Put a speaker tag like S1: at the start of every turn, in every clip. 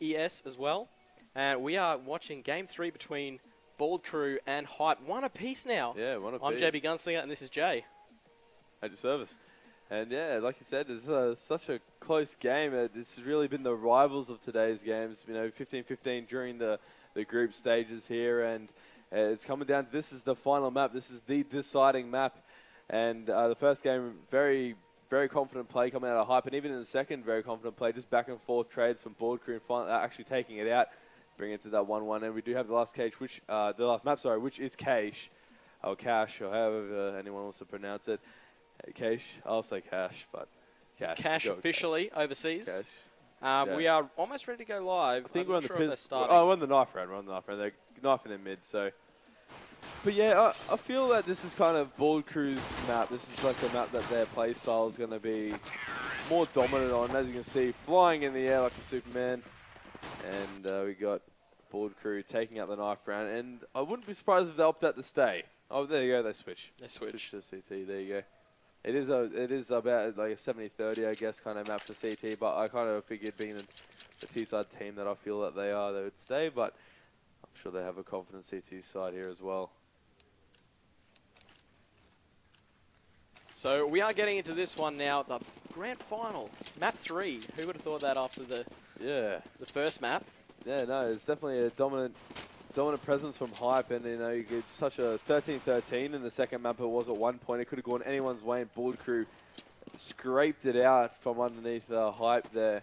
S1: ES as well. And we are watching Game 3 between Bald Crew and Hype. One apiece now.
S2: Yeah, one apiece.
S1: I'm JB Gunslinger, and this is Jay.
S2: At your service. And yeah, like you said, it's such a close game. It's really been the rivals of today's games. 15-15 during the group stages here, and it's coming down to this is the final map. This is the deciding map. And the first game, very, very confident play coming out of Hype, and even in the second, very confident play, just back and forth trades from Bald Crew and finally actually taking it out, bringing it to that 1-1. And we do have the last cage, which which is Cache, or Cash, or however anyone wants to pronounce it. Cache, I'll say Cash, but Cash.
S1: It's Cash officially overseas.
S2: Cache.
S1: Yeah. We are almost ready to go live.
S2: I think
S1: I'm
S2: we're on
S1: not
S2: the
S1: sure if they're starting.
S2: Oh, we're on the knife round. We're on the knife round. They're knifing in mid, so. But yeah, I feel that this is kind of Bald Crew's map. This is like a map that their play style is going to be more dominant on. As you can see, flying in the air like a Superman. And we got Bald Crew taking out the knife round. And I wouldn't be surprised if they opt out to stay. Oh, there you go. They switch.
S1: They switch
S2: to CT. There you go. It is about like a 70-30, I guess, kind of map for CT. But I kind of figured being the T-side team that I feel that they would stay. But I'm sure they have a confident CT side here as well.
S1: So we are getting into this one now, the grand final, map 3. Who would have thought that after the first map?
S2: Yeah, no, it's definitely a dominant presence from Hype, and you get such a 13-13 in the second map. It was at one point. It could have gone anyone's way, and Bald Crew scraped it out from underneath the Hype there.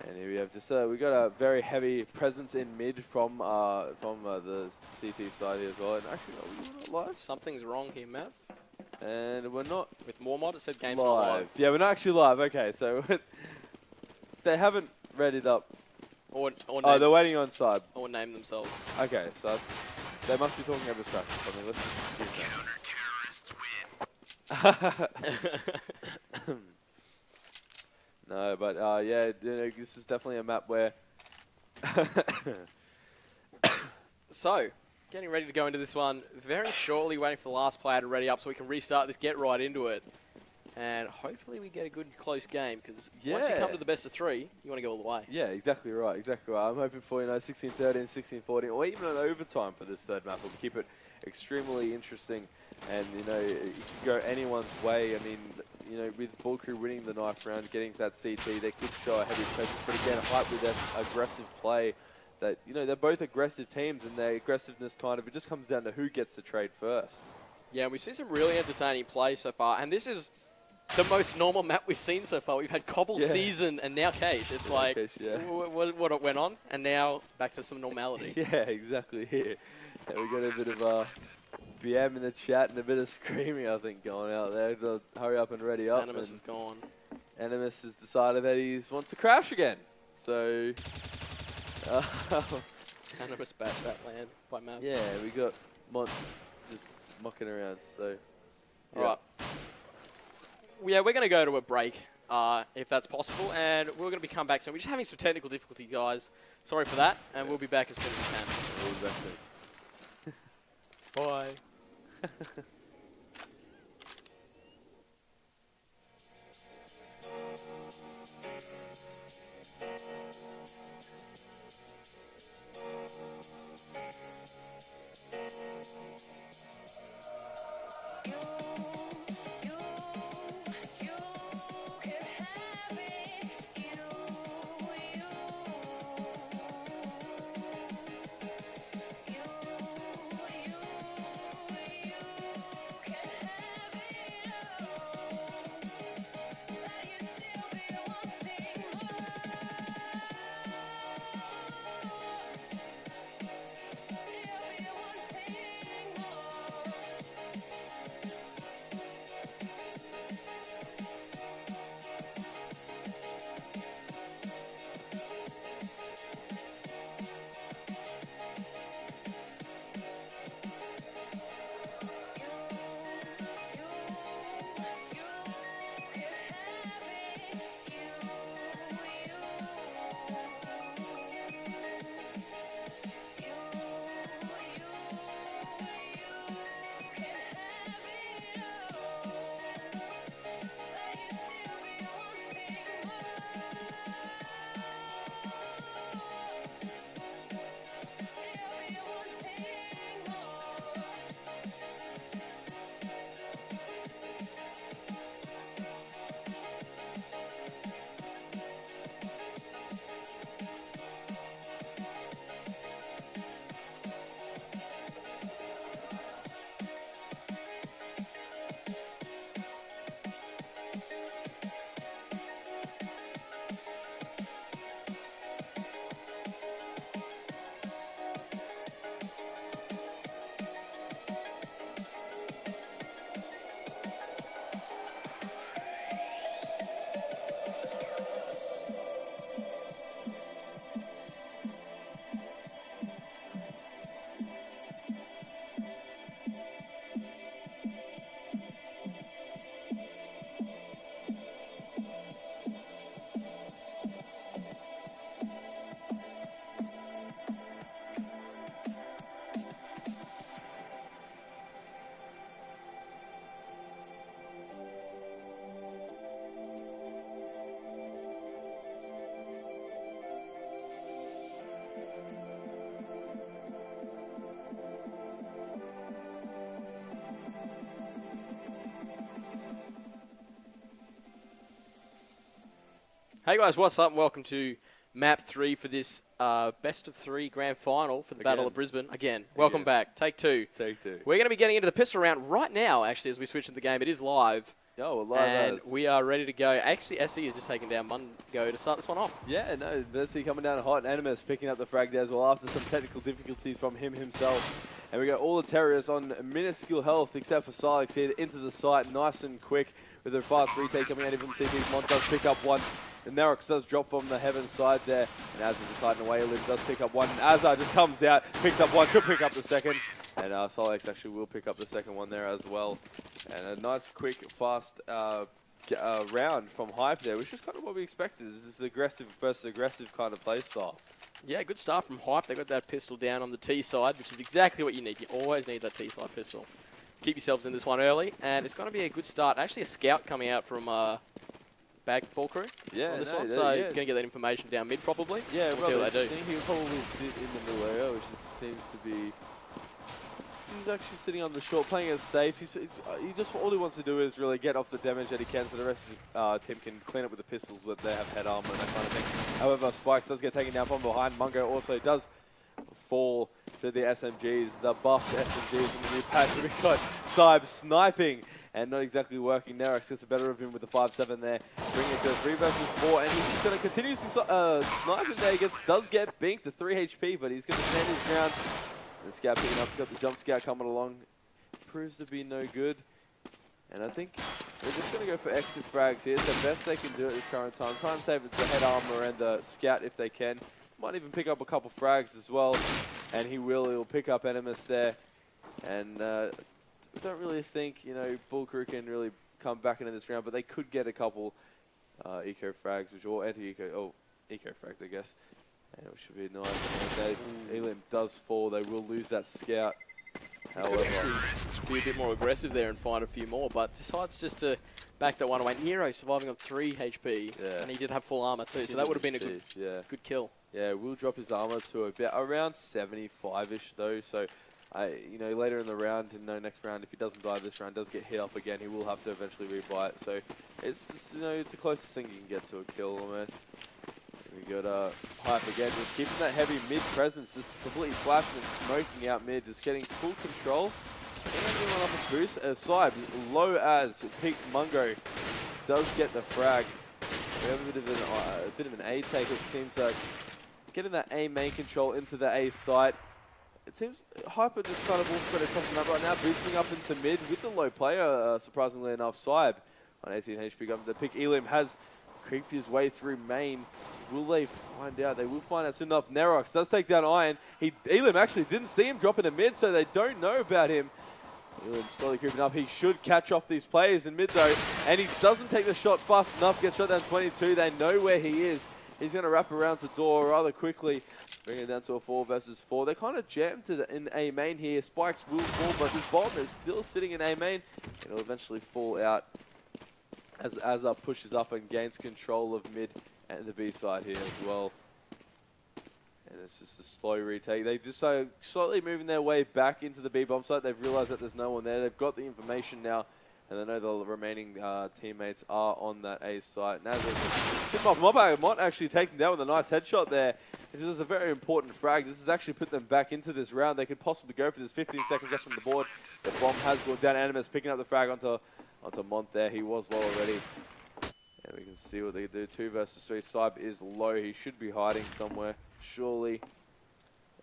S2: And here we have just we got a very heavy presence in mid from the CT side here as well. And actually, no, we're not live.
S1: Something's wrong here, Mav.
S2: And we're not
S1: with more mod. It said game's
S2: live.
S1: not live.
S2: Yeah, we're not actually live. Okay, so they haven't readied up.
S1: Or
S2: they're waiting on side.
S1: Or name themselves.
S2: Okay, so they must be talking over Scratch or something. Let's just assume that. No, but yeah, this is definitely a map where.
S1: So, getting ready to go into this one very shortly, waiting for the last player to ready up so we can restart this, get right into it. And hopefully we get a good close game, because once you come to the best of 3, you want to go all the way.
S2: Yeah, exactly right, exactly right. I'm hoping for 16-13, 16-14, or even an overtime for this third map. We'll keep it extremely interesting, and it can go anyone's way. I mean, with Bald Crew winning the knife round, getting to that CT, they could show a heavy presence. But again, Hype with that aggressive play. That they're both aggressive teams, and their aggressiveness it just comes down to who gets the trade first. Yeah,
S1: we've seen some really entertaining play so far, and this is the most normal map we've seen so far. We've had Cobble Season and now Cage. It's like,
S2: Cage,
S1: what went on? And now back to some normality.
S2: Yeah, exactly here. Yeah, we got a bit of BM in the chat and a bit of screaming, I think, going out there to hurry up and ready up.
S1: Animus is gone.
S2: Animus has decided that he wants to crash again. So...
S1: Animus bashed that land by map.
S2: Yeah, we got Mont just mucking around, so...
S1: Yeah. Alright. Yeah, we're going to go to a break, if that's possible, and we're going to come back soon. We're just having some technical difficulty, guys. Sorry for that, and we'll be back as soon as we can.
S2: We'll be back soon.
S1: Bye. Hey guys, what's up? And welcome to Map 3 for this best of 3 grand final for the Battle of Brisbane. Welcome back. Take 2.
S2: Take 2.
S1: We're going to be getting into the pistol round right now, actually, as we switch into the game. It is live.
S2: Oh, we're live
S1: and we are ready to go. Actually, SE is just taking down Mungo to start this one off.
S2: Yeah, no, SE coming down hot. Animus picking up the frag there as well after some technical difficulties from him himself. And we got all the Terriers on minuscule health except for Silex here into the site nice and quick with a fast retake coming out of him. CP Mont does pick up one. And Nerox does drop from the heaven side there. And Azza deciding away, Liv does pick up one. And Azza just comes out, picks up one, she'll pick up the second. And Solex actually will pick up the second one there as well. And a nice, quick, fast round from Hype there, which is kind of what we expected. This is aggressive versus aggressive kind of play style.
S1: Yeah, good start from Hype. They got that pistol down on the T side, which is exactly what you need. You always need that T side pistol. Keep yourselves in this one early. And it's going to be a good start. Actually, a scout coming out from back ball crew on this one. So you're going to get that information down mid probably.
S2: Yeah,
S1: we'll see what they do.
S2: I think he'll probably sit in the middle area, which seems to be... He's actually sitting on the short, playing it safe. All he wants to do is really get off the damage that he can, so the rest of his team can clean up with the pistols, but they have head armor and that kind of thing. However, Spikes does get taken down from behind. Mungo also does fall to the SMGs, the buffed SMGs in the new patch. We've got Saib sniping and not exactly working. Nerox gets the better of him with the 5-7 there, bringing it to 3 versus 4, and he's just going to continuously snipe him there. He does get binked to 3 HP, but he's going to stand his ground. The scout picking up, got the jump scout coming along. Proves to be no good. And I think they're just going to go for exit frags here. It's the best they can do at this current time. Try and save the head armor and the scout if they can. Might even pick up a couple frags as well. And he'll pick up Animus there. And we don't really think, Bull Crew can really come back into this round, but they could get a couple eco frags, or eco frags, I guess. And it should be nice. Elim does fall. They will lose that scout. However,
S1: could actually be a bit more aggressive there and find a few more, but decides just to back that one away. Nero surviving on 3 HP, and he did have full armor too, so that would have been a good kill.
S2: Yeah, we'll drop his armor to around 75-ish though. So, later in the round, in the next round, if he doesn't die this round, does get hit up again, he will have to eventually rebuy it. So, it's just, it's the closest thing you can get to a kill almost. We got Hype again, just keeping that heavy mid presence, just completely flashing and smoking out mid, just getting full control. And one up a boost. Saib, low as peaks Mungo, does get the frag. We have a bit of an A take, it seems like. Getting that A main control into the A site. It seems Hyper just kind of all spread across the map right now, boosting up into mid with the low player, surprisingly enough. Saib on 18 HP. The pick Elim has creeped his way through main. Will they find out? They will find out soon enough. Nerox does take down Iron. Elim actually didn't see him drop into mid, so they don't know about him. Elim slowly creeping up. He should catch off these players in mid though, and he doesn't take the shot fast enough. Gets shot down 22. They know where he is. He's going to wrap around the door rather quickly, bring it down to a 4 versus 4. They're kind of jammed in A main here. Spikes will fall, but his bomb is still sitting in A main. It'll eventually fall out as Azza pushes up and gains control of mid and the B side here as well. And it's just a slow retake. They just are slightly moving their way back into the B bomb site. They've realized that there's no one there. They've got the information now, and they know the remaining teammates are on that A site. Now Mott actually takes him down with a nice headshot there. This is a very important frag. This has actually put them back into this round. They could possibly go for this. 15 seconds left from the board. The bomb has gone down. Animus picking up the frag onto Mont there. He was low already. And we can see what they do. 2 versus 3. Saib is low. He should be hiding somewhere, surely.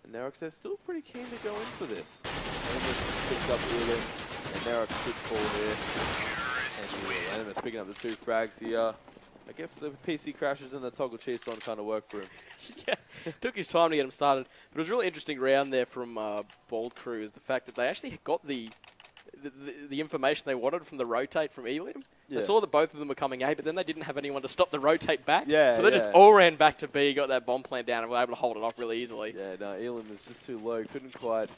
S2: And Nerox, they're still pretty keen to go in for this. Animus picks up Elim, and Nerox should fall here. And Animus picking up the 2 frags here. I guess the PC crashes and the toggle cheese on kind of work for him.
S1: Yeah, took his time to get him started. But it was a really interesting round there from Bald Crew, is the fact that they actually got the information they wanted from the rotate from Elim. Yeah. They saw that both of them were coming A, but then they didn't have anyone to stop the rotate back. Yeah, so they just all ran back to B, got that bomb plant down, and were able to hold it off really easily. Yeah, no, Elim was just too low. Couldn't quite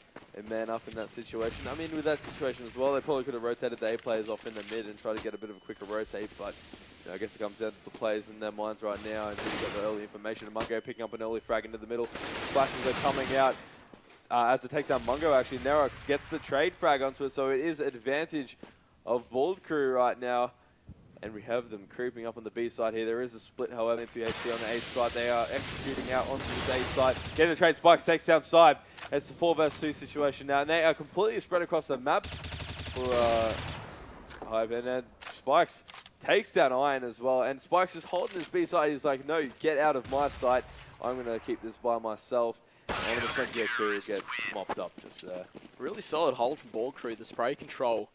S1: man up in that situation. I mean, with that situation as well, they probably could have rotated the A players off in the mid and tried to get a bit of a quicker rotate, but I guess it comes down to the players in their minds right now, and you've got the early information. Mungo picking up an early frag into the middle. Flashes are coming out. As it takes down Mungo, actually, Nerox gets the trade frag onto it, so it is advantage of Bald Crew right now.
S2: And we have them creeping up on the B side here. There is a split, however, into HP on the A side. They are executing out onto the A side. Getting the trade. Spikes takes down side. It's a 4 versus 2 situation now. And they are completely spread across the map for Hype. And then Spikes takes down Iron as well. And Spikes just holding his B side. He's like, no, get out of my sight. I'm going to keep this by myself. And the 20 HP will get mopped up just there.
S1: Really solid hold from Ball Crew. The spray control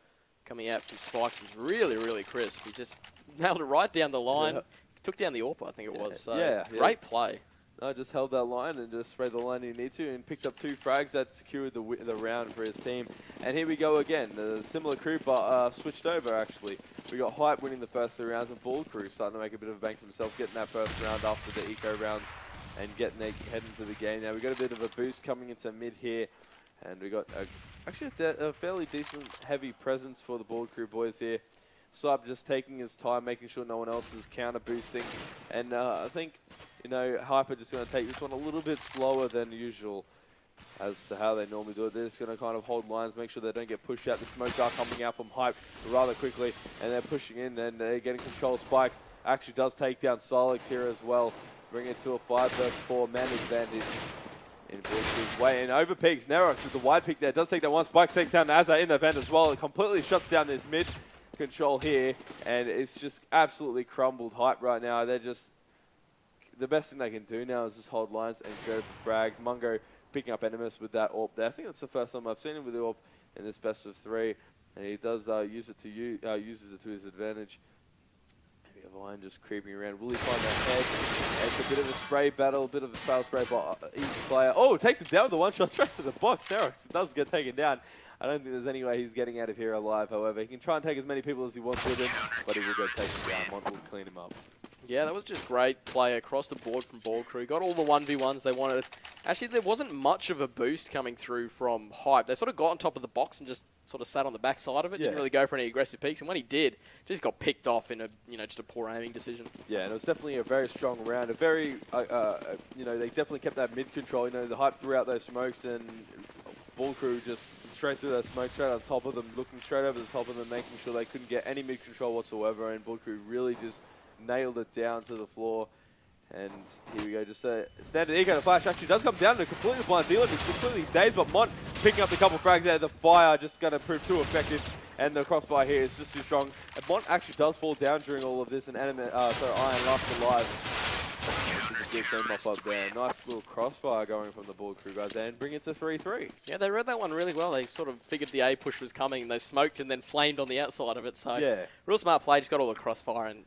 S1: coming out from Spikes was really, really crisp. He just nailed it right down the line.
S2: Yeah.
S1: Took down the AWP, I think it was. So
S2: yeah.
S1: Great play.
S2: No, just held that line and just sprayed the line he needed to and picked up 2 frags that secured the round for his team. And here we go again. The similar crew, but switched over actually. We got Hype winning the first 3 rounds and Ball Crew starting to make a bit of a bank for himself, getting that first round after the eco rounds and getting their head into the game. Now we got a bit of a boost coming into mid here. And we got actually a fairly decent heavy presence for the Ball Crew boys here. Saab just taking his time, making sure no one else is counter boosting. And I think, you know, Hyper just going to take this one a little bit slower than usual as to how they normally do it. They're just going to kind of hold lines, make sure they don't get pushed out. The smokes are coming out from Hype rather quickly, and they're pushing in and they're getting control. Spikes actually does take down Solix here as well, bring it to a 5 versus 4 man advantage. In Bush's way, and over peaks Nerox with the wide peak there, does take that one. Spikes takes down Azza in the vent as well. It completely shuts down this mid control here, and it's just absolutely crumbled Hype right now. They're just, the best thing they can do now is just hold lines and go for frags. Mungo picking up Enemies with that AWP there. I think that's the first time I've seen him with the AWP in this best of 3, and he does uses it to his advantage. Iron just creeping around. Will he find that head? And it's a bit of a spray battle, a bit of a fail spray by each player. Oh, it takes him down with the one shot straight to the box. Nerox does get taken down. I don't think there's any way he's getting out of here alive, however. He can try and take as many people as he wants with him, but he will go take him down. Mont will clean him up.
S1: Yeah, that was just great play across the board from Ball Crew. Got all the 1v1s they wanted. Actually, there wasn't much of a boost coming through from Hype. They sort of got on top of the box and just sort of sat on the back side of it. Didn't really go for any aggressive peaks. And when he did, just got picked off in a, just a poor aiming decision. Yeah,
S2: and it was definitely a very strong round. A very, they definitely kept that mid control. The Hype threw out those smokes and Ball Crew just straight through that smoke, straight on top of them, looking straight over the top of them, making sure they couldn't get any mid control whatsoever. And Ball Crew really just nailed it down to the floor. And here we go, just a standard eco. The flash actually does come down to completely blind Zealand. He's completely dazed, but Mont picking up a couple frags there. The fire just going to prove too effective, and the crossfire here is just too strong. And Mont actually does fall down during all of this, and Iron lasts alive. Good clean up there. Nice little crossfire going from the Ball Crew guys there, and bring it to 3-3.
S1: Yeah, they read that one really well. They sort of figured the A push was coming, and they smoked and then flamed on the outside of it. So
S2: yeah,
S1: real smart play. Just got all the crossfire, and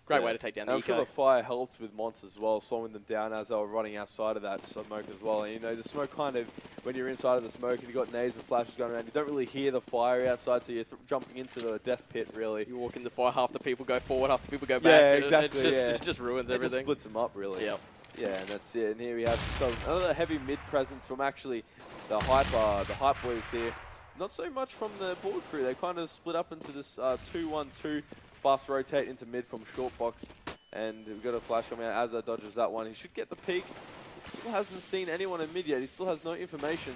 S1: great way to take down the
S2: eco. I'm sure the fire helped with Mont as well, slowing them down as they were running outside of that smoke as well. And the smoke kind of, when you're inside of the smoke and you've got nades and flashes going around, you don't really hear the fire outside, so you're jumping into the death pit really.
S1: You walk in the fire, half the people go forward, half the people go back.
S2: Yeah, exactly.
S1: It just ruins everything.
S2: It splits them up really.
S1: Yep.
S2: Yeah, and that's it. And here we have another heavy mid presence from actually the Hype boys here. Not so much from the Ball Crew. They kind of split up into this 2-1-2, fast rotate into mid from short box. And we've got a flash coming out. Azza dodges that one. He should get the peak. He still hasn't seen anyone in mid yet. He still has no information.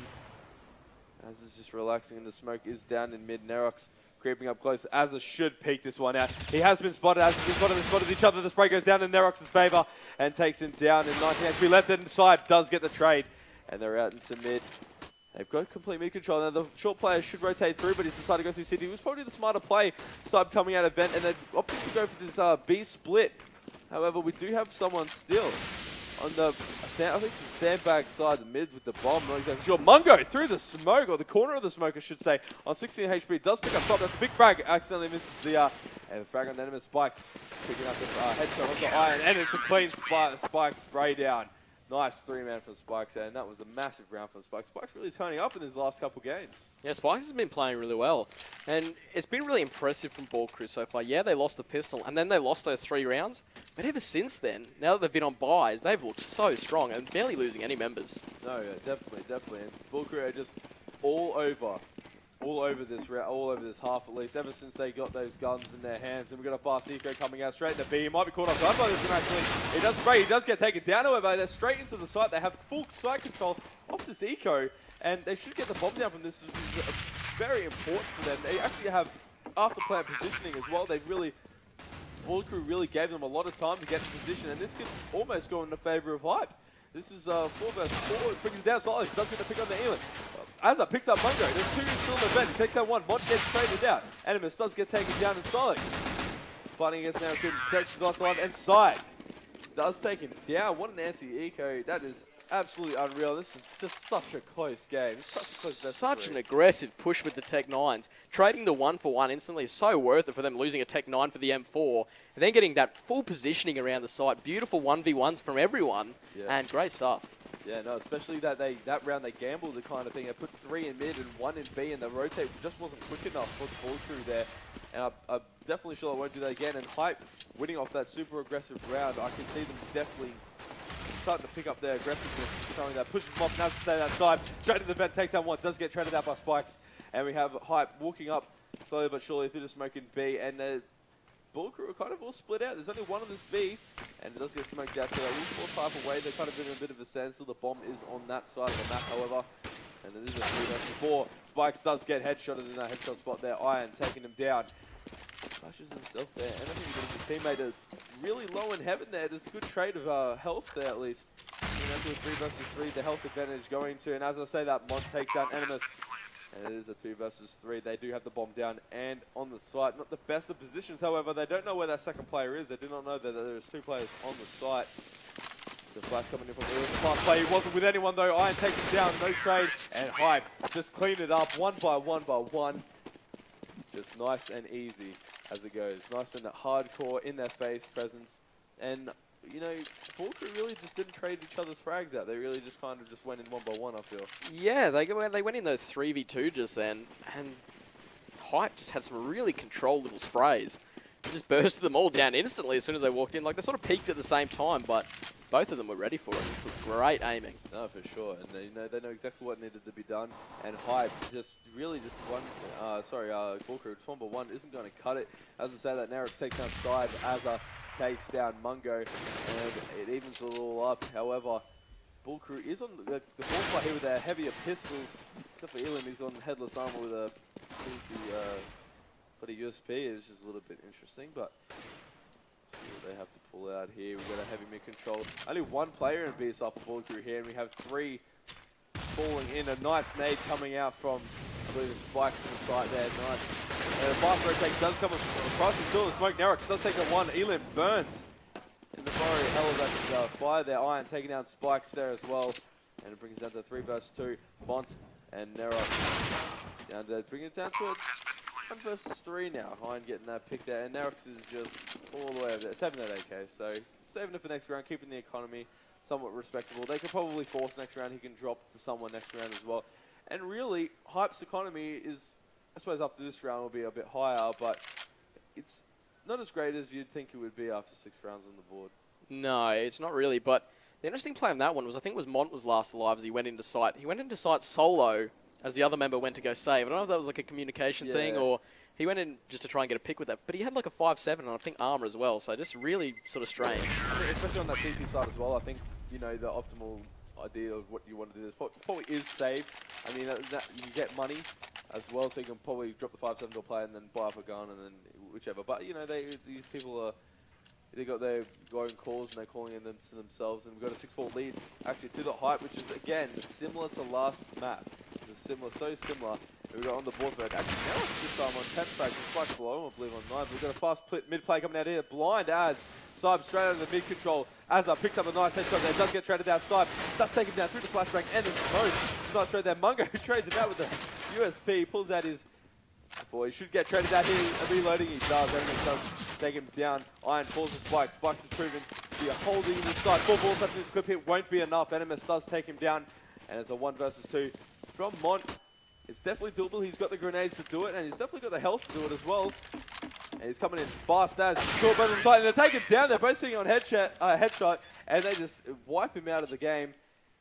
S2: Azza's just relaxing, and the smoke is down in mid. Nerox creeping up close. Azza should peek this one out. He has been spotted. Azza's been spotted. They spotted each other. The spray goes down in Nerox's favor and takes him down. And 19 HP left inside. Does get the trade. And they're out into mid. They've got complete mid control. Now the short player should rotate through, but he's decided to go through City. It was probably the smarter play. Sub coming out of vent, and they opted to go for this B split. However, we do have someone still on the, I think the sandbag side, the mid with the bomb. Not exactly sure. Mungo through the smoke, or the corner of the smoke, I should say, on 16 HP. Does pick up top. That's a big frag. Accidentally misses the frag on the enemy. Spikes picking up the headshot onto Iron, and it's a clean Spike spray down. Nice 3-man from Spikes, and that was a massive round from Spikes. Spikes really turning up in his last couple games. Yeah,
S1: Spikes has been playing really well, and it's been really impressive from Ball Crew so far. Yeah, they lost the pistol, and then they lost those 3 rounds, but ever since then, now that they've been on buys, they've looked so strong and barely losing any members.
S2: No, yeah, definitely. And Ball Crew are just all over this half at least, ever since they got those guns in their hands. And we've got a fast eco coming out straight into B. He might be caught off guard by this one actually. He does spray, he does get taken down, however, they're straight into the site. They have full site control off this eco, and they should get the bomb down from this, which is very important for them. They actually have after plant positioning as well. They've really Ball Crew really gave them a lot of time to get in position, and this could almost go in the favour of Hype. This is 4 versus 4. It brings it down. Solix does get to pick on the Elan. Azza picks up Mungo. There's 2 still in the event. He takes that one. Mont gets traded out. Animus does get taken down in Solix. Fighting against now, takes the last alive, and Side does take him down. What an anti-eco. That is absolutely unreal. This is just such a close game.
S1: Such an aggressive push with the Tech 9s. Trading the 1-for-1 instantly is so worth it for them, losing a Tech 9 for the M4. And then getting that full positioning around the site. Beautiful 1v1s from everyone. And great stuff.
S2: Yeah, no, especially that round they gambled the kind of thing. They put 3 in mid and 1 in B, and the rotate just wasn't quick enough for the Ball Crew there. And I'm definitely sure they won't do that again. And Hype winning off that super aggressive round, I can see them definitely starting to pick up their aggressiveness, showing that pushes them off. Now to stay outside. Straight to the vent, takes down one, does get traded out by Spikes. And we have Hype walking up slowly but surely through the smoke in B. And the Ball Crew are kind of all split out. There's only one on this B, and it does get smoked out. So they will fall type away. They're kind of in a bit of a standstill. The bomb is on that side of the map, however. And it is a 3 versus 4. Spikes does get headshotted in that headshot spot there. Iron taking him down. Flashes himself there. And I think his teammate are really low in heaven there. There's a good trade of health there at least. You know, to a 3 versus 3, the health advantage going to. And as I say that, Mont takes down Animus. And it is a 2 versus 3. They do have the bomb down and on the site. Not the best of positions, however. They don't know where that second player is. They do not know that there's 2 players on the site. The flash coming in from the fast play. He wasn't with anyone though. Iron takes him down. No trade. And Hype just clean it up one by one. Just nice and easy as it goes. Nice and hardcore in their face presence. And, you know, Ball Crew really just didn't trade each other's frags out. They really just kind of just went in one by one, I feel.
S1: Yeah, they went in those 3v2 just then. And Hype just had some really controlled little sprays. Just bursted them all down instantly as soon as they walked in. Like, they sort of peaked at the same time, but both of them were ready for it. It's great aiming.
S2: No, for sure. And they know exactly what needed to be done. And Hype just really just Ball Crew, 1-1 isn't going to cut it. As I say, that Narrow takes down Side. Azza takes down Mungo, and it evens it all up. However, Ball Crew is on the ball fight here with their heavier pistols, except for Elam, he's on headless armor with a USP. It's just a little bit interesting, but see what they have to pull out here. We've got a heavy mid control. Only 1 player in BSR for Ball Crew here, and we have 3 falling in. A nice nade coming out from, I believe, the Spikes on the side there. Nice. And a fast rotate does come across and still the smoke. Narrox does take the 1. Elam burns in the fiery hell of that fire there. Iron taking down Spikes there as well. And it brings it down to 3 versus 2. Mont and Narrox down there, bringing it down to it. 1 versus 3 now. Iron getting that pick there, and Narrox is just all the way over there. Saving that AK, so saving it for next round, keeping the economy somewhat respectable. They could probably force next round. He can drop to someone next round as well. And really, Hype's economy is, I suppose, after this round will be a bit higher, but it's not as great as you'd think it would be after 6 rounds on the board.
S1: No, it's not really, but the interesting play on that one was, I think it was Mont was last alive as he went into site. He went into site solo as the other member went to go save. I don't know if that was like a communication thing or he went in just to try and get a pick with that. But he had like a 5-7 and I think armor as well, so just really sort of strange.
S2: I think especially on that CT side as well, I think, you know, the optimal idea of what you want to do is probably is save. I mean, that you get money as well, so you can probably drop the 5-7 to a player and then buy up a gun and then whichever. But, you know, these people are, they got their own calls and they're calling in them to themselves. And we've got a 6-4 lead actually to the Hype, which is, again, similar to last map. It's similar, so similar. We've got on the board for it. Actually, now it's this time on 10 frags. It's quite below, I believe, on 9. We've got a fast mid play coming out here. Blind as Saib straight out of the mid control. Azza picks up a nice headshot there. Does get traded out. Saib does take him down through the flashbang and the smoke. Nice trade there. Mungo trades him out with the USP. Pulls out his... Boy, he should get traded out here. Reloading, he does. Everything does take him down. Iron falls to Spikes. Spikes is proven to be a holding in the side. 4 balls left in this clip here. Won't be enough. Animus does take him down. And it's a 1 versus 2 from Mont. It's definitely doable. He's got the grenades to do it, and he's definitely got the health to do it as well. And he's coming in fast as short both on the side, and they take him down. They're both sitting on headshot, and they just wipe him out of the game.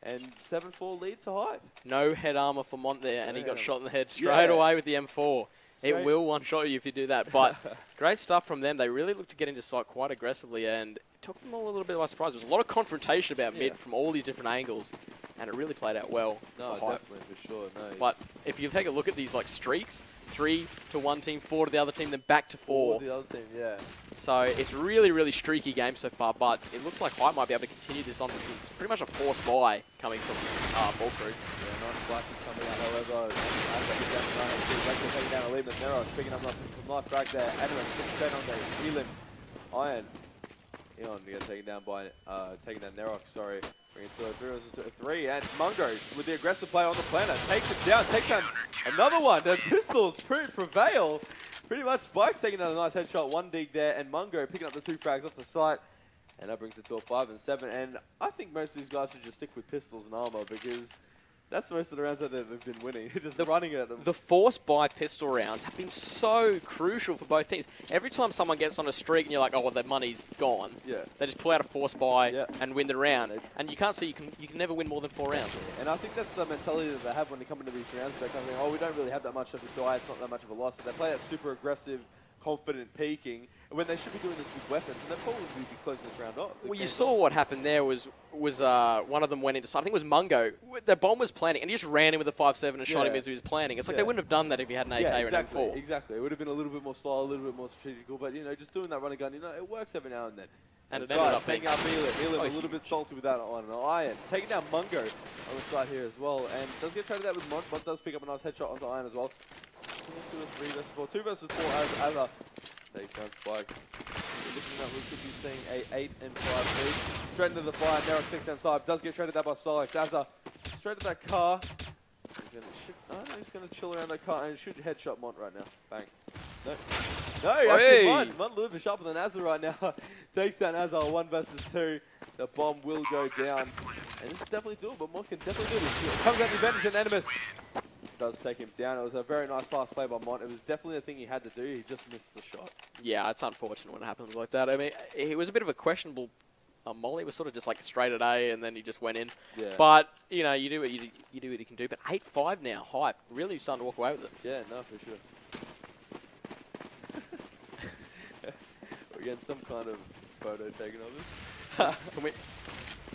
S2: And 7-4 lead to Hype.
S1: No head armor for Mont there, and he got shot in the head straight away with the M4. It will one-shot you if you do that, but great stuff from them. They really look to get into sight quite aggressively, and took them all a little bit by surprise. There was a lot of confrontation about mid from all these different angles, and it really played out well.
S2: No, definitely, for sure. No,
S1: but if you take a look at these like streaks, 3 to one team, 4 to the other team, then back to 4.
S2: 4 to the other team, yeah.
S1: So it's really, really streaky game so far, but it looks like Hype might be able to continue this on because it's pretty much a forced buy coming from Ball Crew.
S2: Yeah, nice flashes coming out, however. Taking down a lead, but Neros picking up nothing from life frag there. Animus gets straight on there. Elim, Iron. Eon gets taken down by, Nerox, sorry. Bring it to a 3 versus 3, and Mungo with the aggressive play on the planet takes it down, takes down another one. The pistols prevail. Pretty much Spike's taking down a nice headshot, 1 dig there, and Mungo picking up the 2 frags off the site. And that brings it to a 5 and 7. And I think most of these guys should just stick with pistols and armor because that's most of the rounds that they've been winning. Just running at them.
S1: The forced buy pistol rounds have been so crucial for both teams. Every time someone gets on a streak and you're like, oh, well, their money's gone.
S2: Yeah.
S1: They just pull out a forced buy and win the round. And you can't see you can never win more than 4 rounds.
S2: And I think that's the mentality that they have when they come into these rounds. They come in, oh, we don't really have that much of a die. It's not that much of a loss. So they play that super aggressive, confident peaking when they should be doing this with weapons, and they'll probably be closing this round off.
S1: Well, you saw what happened there was one of them went into, I think it was Mungo. The bomb was planning, and he just ran in with a 5-7 and shot him as he was planning. It's like they wouldn't have done that if he had an AK or an M4.
S2: Exactly. It would have been a little bit more slow, a little bit more strategical, but, you know, just doing that run and gun, you know, it works every now and then.
S1: And it ended up
S2: taking out Elim a little bit salty with that on an Iron. Taking down Mungo on the side here as well, and does get traded out with Mont. Mont does pick up a nice headshot onto Iron as well. 2 versus 4. 2 versus 4 as takes down Spikes. Looking at we could be seeing a 8 and 5 lead. Straight into the fire. Nerox 6 down side. Does get traded out by Silex. Azza straight to that car. He's going to chill around that car and shoot headshot Mont right now. Bang. No, actually Mont a little bit sharper than Azza right now. Takes down Azza 1 versus 2. The bomb will go down. And this is definitely doable. Mont can definitely do this. Comes out the advantage and Animus does take him down. It was a very nice fast play by Mont. It was definitely the thing he had to do. He just missed the shot.
S1: Yeah, it's unfortunate when it happens like that. I mean, it was a bit of a questionable molly. It was sort of just like straight at A, and then he just went in. Yeah. But you know, you do what you can do. But 8-5 now, Hype really starting to walk away with it.
S2: Yeah, no, for sure. We're getting some kind of photo taken of us.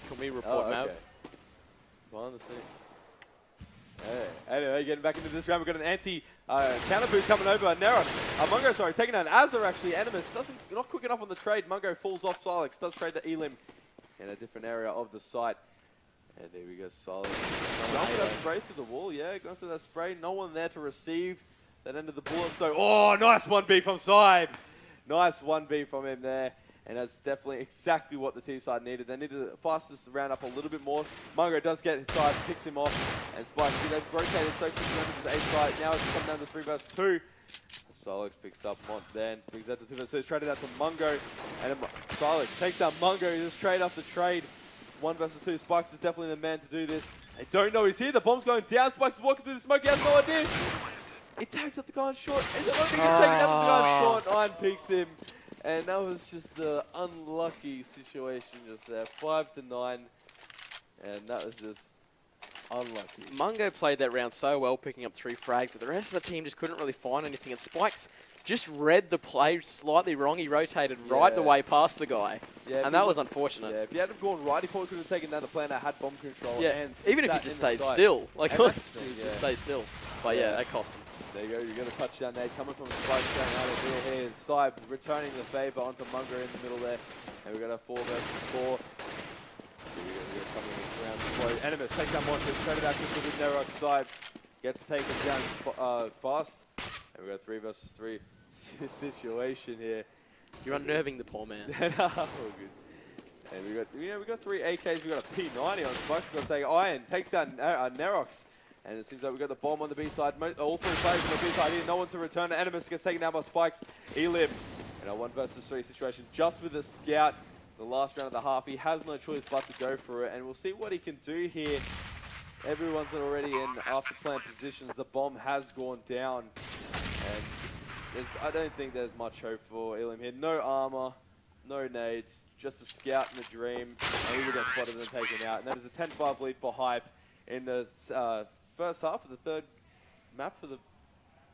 S1: Can we report Mav?
S2: Behind the scenes. Hey. Anyway, getting back into this round, we've got an counter boost coming over. Nerox, Mungo, sorry, taking down Azza actually. Animus not quick enough on the trade. Mungo falls off. Silex does trade the Elim in a different area of the site. And there we go, Silex. Going for that spray through the wall, going for that spray. No one there to receive that end of the bullet. So, oh, nice 1B from Side. Nice 1B from him there. And that's definitely exactly what the T side needed. They needed to fast this round up a little bit more. Mungo does get his side, picks him off, and Spike. See, they've rotated so quickly into this A side. Now it's come down to 3 versus 2. Silex picks up Mont then, brings that to 2 versus 2. Traded out to Mungo, and Silex takes out Mungo just trade after trade. 1 versus 2. Spikes is definitely the man to do this. They don't know he's here. The bomb's going down. Spikes is walking through the smoke. He has no idea. He tags up the guy on short. And the only thing he's taking out the guy on short. Iron peeks him. And that was just the unlucky situation just there. 5-9. And that was just unlucky.
S1: Mungo played that round so well, picking up 3 frags, but the rest of the team just couldn't really find anything. And Spikes just read the play slightly wrong. He rotated right the way past the guy. Yeah, and that was unfortunate.
S2: Yeah, if he hadn't gone right, he probably could have taken down the plan that had bomb control.
S1: Yeah,
S2: and
S1: even if he just stayed still. Like, just stay still. But yeah, that cost him.
S2: There you go, you got a touchdown there, coming from Spike down out of the middle here, and Saib returning the favour onto Mungo in the middle there. And we've got a 4 versus 4. Here we go, coming around slow. Animus takes down Monte, traded out quickly with Nerox. Saib gets taken down fast. And we've got a 3 versus 3 situation here.
S1: You're unnerving the poor man.
S2: All good. And we got 3 AKs, we got a P90 on Spike. We've got to say Iron takes down Nerox. And it seems like we've got the bomb on the B side. All 3 players on the B side here. No one to return. Animus gets taken down by Spikes. Elim in a 1 versus 3 situation. Just with the scout. The last round of the half. He has no choice but to go for it. And we'll see what he can do here. Everyone's already in after plan positions. The bomb has gone down. And I don't think there's much hope for Elim here. No armor. No nades. Just a scout and a dream. And he will get spotted and taken out. And that is a 10-5 lead for Hype in the first half of the 3rd map for the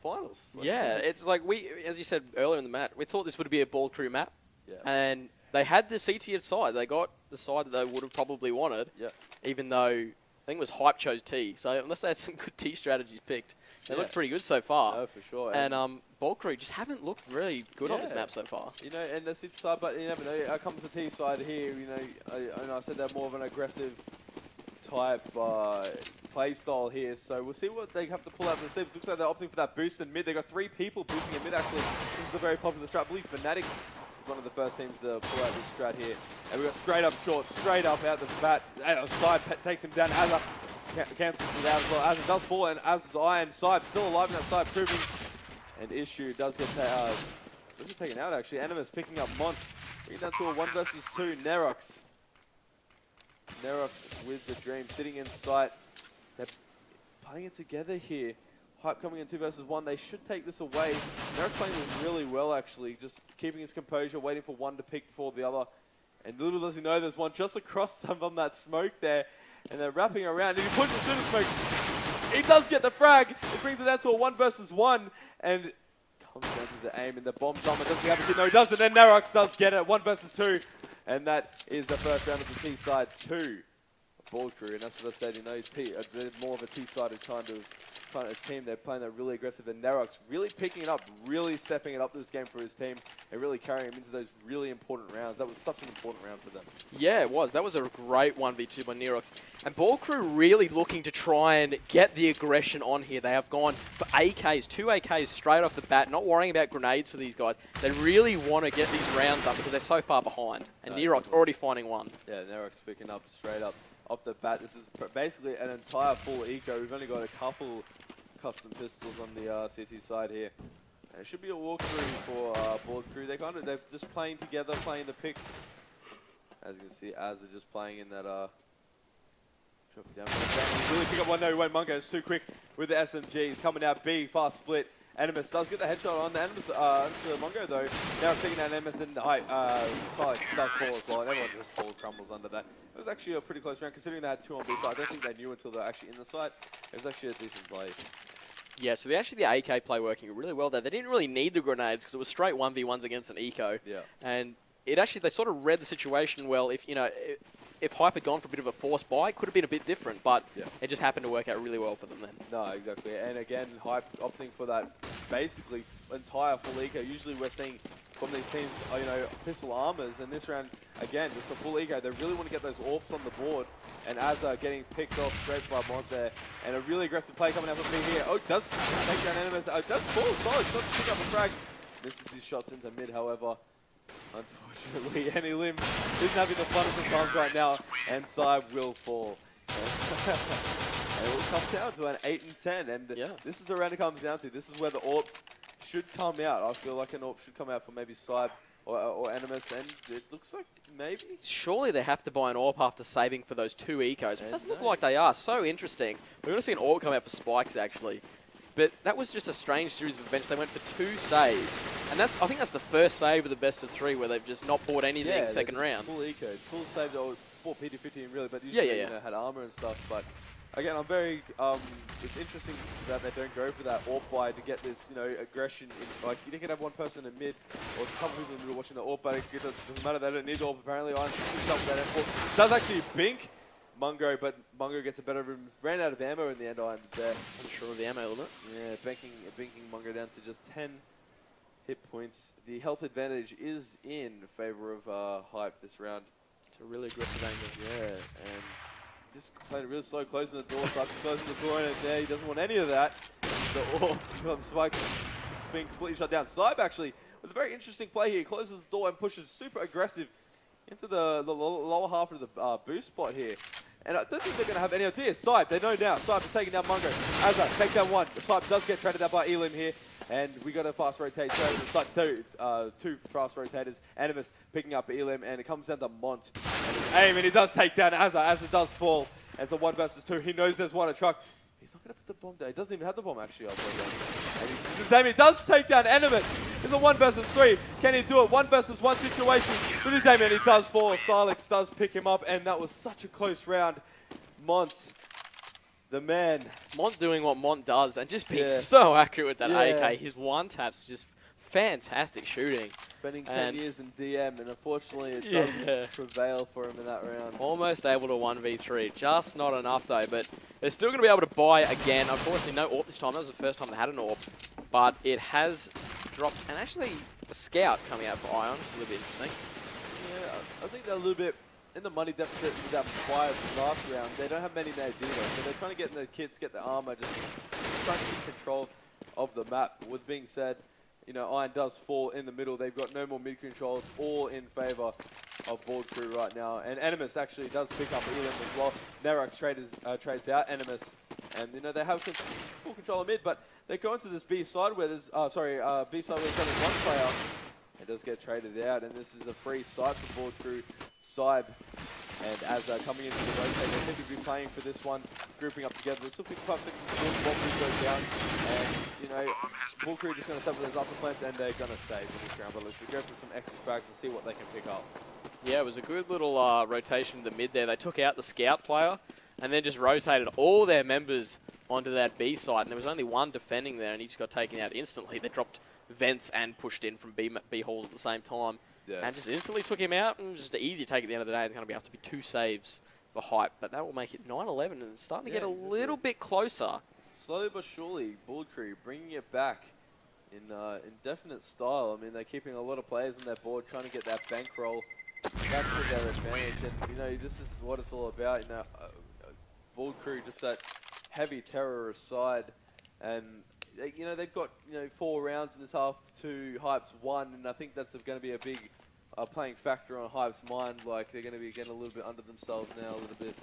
S2: finals.
S1: Yeah, it's like as you said earlier in the match, we thought this would be a ball crew map. Yeah. And they had the CT side. They got the side that they would have probably wanted.
S2: Yeah.
S1: Even though I think it was Hype chose T. So unless they had some good T strategies picked, they look pretty good so far.
S2: No, for sure.
S1: And Ball Crew just haven't looked really good on this map so far.
S2: You know, and the CT side, but you never know. Out comes the T side here. You know, I said they're more of an aggressive type play style here. So we'll see what they have to pull out of the sleeves. Looks like they're opting for that boost in mid. They got 3 people boosting in mid. Actually, this is the very popular strat. I believe Fnatic is one of the first teams to pull out this strat here. And we got straight up short, straight up out the bat. Side takes him down. Azza cancels it out as well. Azza does fall, and Azza's Iron side still alive in that side, proving. And Issue does get taken out actually. Animus picking up Mont, bringing down to a 1 versus 2. Nerox with the Dream sitting in sight. They're playing it together here. Hype coming in 2 versus 1. They should take this away. Nerox playing this really well actually, just keeping his composure, waiting for one to pick before the other. And little does he know there's one just across from that smoke there. And they're wrapping around. And he pushes through the smoke. He does get the frag. It brings it down to a 1 versus 1. And comes down to the aim. And the bomb summer doesn't have a kid. No, he doesn't. And Nerox does get it. 1 versus 2. And that is the first round of the T side 2. Ball Crew. And that's what I said. You know, they're more of a T-sided kind of team. They're playing that really aggressive. And Nerox really picking it up, really stepping it up this game for his team. And really carrying him into those really important rounds. That was such an important round for them.
S1: Yeah, it was. That was a great 1v2 by Nerox. And Ball Crew really looking to try and get the aggression on here. They have gone for AKs, 2 AKs straight off the bat, not worrying about grenades for these guys. They really want to get these rounds up because they're so far behind. And Nerox already finding one.
S2: Yeah, Nerox picking up straight up off the bat. This is basically an entire full eco. We've only got a couple custom pistols on the CT side here. And it should be a walkthrough for Ball Crew. They're just playing together, playing the picks. As you can see, as they're just playing in that drop it down. Really pick up one. No, he won't. Mungo is too quick with the SMG. He's coming out B, fast split. Animus does get the headshot on the Animus onto Mungo though. Now taking out Animus and Silex does fall as well. And everyone just crumbles under that. It was actually a pretty close round considering they had 2 on B side. I don't think they knew until they were actually in the site. It was actually a decent play.
S1: Yeah, so the AK play working really well there. They didn't really need the grenades because it was straight 1v1s against an eco.
S2: Yeah.
S1: And they sort of read the situation well. If Hype had gone for a bit of a forced buy, it could have been a bit different, but it just happened to work out really well for them then. No,
S2: exactly. And again, Hype opting for that basically entire full eco. Usually we're seeing from these teams, pistol armors, and this round, again, just a full eco. They really want to get those AWPs on the board, and Azza getting picked off straight by Mont there, and a really aggressive play coming out from me here. Oh, does take down Animus. Oh, does fall solid. Does pick up a frag. Misses his shots into mid, however. Unfortunately, Any Lim isn't having the fun of the times right now, and Saib will fall. And it will come down to an 8 and 10, and this is the round it comes down to. This is where the AWPs should come out. I feel like an AWP should come out for maybe Saib or Animus, and it looks like maybe.
S1: Surely they have to buy an AWP after saving for those 2 ecos. It doesn't look like they are. So interesting. We're going to see an AWP come out for Spikes, actually. But that was just a strange series of events. They went for 2 saves. And I think that's the first save of the best of 3 where they've just not bought anything second round.
S2: Full eco. Full save or bought PD-15 really, but usually had armor and stuff. But again, I'm very, it's interesting that they don't go for that AWP buy to get this, aggression. Like, you can have one person in mid or a couple people in mid watching the AWP, but it doesn't matter. They don't need AWP apparently. Iron does actually bink Mungo, but Mungo gets a better room. Ran out of ammo in the end. I'm
S1: sure of the ammo limit.
S2: Yeah, binking Mungo down to just 10 hit points. The health advantage is in favor of Hype this round.
S1: It's a really aggressive angle.
S2: Yeah, and just playing really slow, closing the door, starts closing the door, and there he doesn't want any of that. The Spike being completely shut down. Saib actually, with a very interesting play here, he closes the door and pushes super aggressive into the lower half of the boost spot here. And I don't think they're going to have any idea. Saib, they know now. Saib is taking down Mungo. Azza, take down 1. Saib does get traded out by Elim here. And we got a fast rotate. Two fast rotators. Animus picking up Elim, and it comes down to Mont. And his aim, and he does take down Azza. Azza does fall. And it's a 1 versus 2. He knows there's one a truck. He's not going to put the bomb down. He doesn't even have the bomb, actually. And Damien does take down Animus. It's a 1 versus 3. Can he do it? 1 versus 1 situation with his Damien. He does fall. Silex does pick him up, and that was such a close round. Mont, the man.
S1: Mont doing what Mont does and just being so accurate with that AK. His one-tap's just fantastic shooting.
S2: Spending 10
S1: And
S2: years in DM, and unfortunately it doesn't prevail for him in that round.
S1: almost able to 1v3. Just not enough, though. But they're still going to be able to buy again. Unfortunately, no AWP this time. That was the first time they had an AWP. But it has dropped. And actually, a scout coming out for Ion. It's a little bit interesting.
S2: Yeah, I think they're a little bit in the money deficit with that fire from last round. They don't have many nades either, so they're trying to get in the kits, get the armor, just trying to keep control of the map. With being said, you know, Iron does fall in the middle. They've got no more mid control. It's all in favor of Board Crew right now. And Animus actually does pick up Elam as well. Nerox trades out Animus. And, you know, they have full control of mid, but they go into this B side where there's, B side where there's only one player. It does get traded out, and this is a free site for Board Crew. Saib and Azza coming into the rotate. They seem to be playing for this one, grouping up together. There's still 55 seconds before the bomb goes down. And, you know, Board Crew just going to step with those upper plants, and they're going to save in this round. But let's go for some extra frags and see what they can pick up.
S1: Yeah, it was a good little rotation in the mid there. They took out the scout player and then just rotated all their members onto that B site. And there was only one defending there, and he just got taken out instantly. They dropped vents and pushed in from B halls at the same time. Yeah. And just instantly took him out, and it was just easy to take at the end of the day. It's going to have to be 2 saves for Hype, but that will make it 9-11, and it's starting to get a little bit closer.
S2: Slowly but surely, Board Crew bringing it back in definite style. I mean, they're keeping a lot of players on their board, trying to get that bankroll back to their advantage, and, you know, this is what it's all about. You know, Board Crew, just that heavy terrorist side, and you know, they've got, you know, 4 rounds in this half to Hype's 1, and I think that's going to be a big playing factor on Hype's mind. Like, they're going to be getting a little bit under themselves now, a little bit.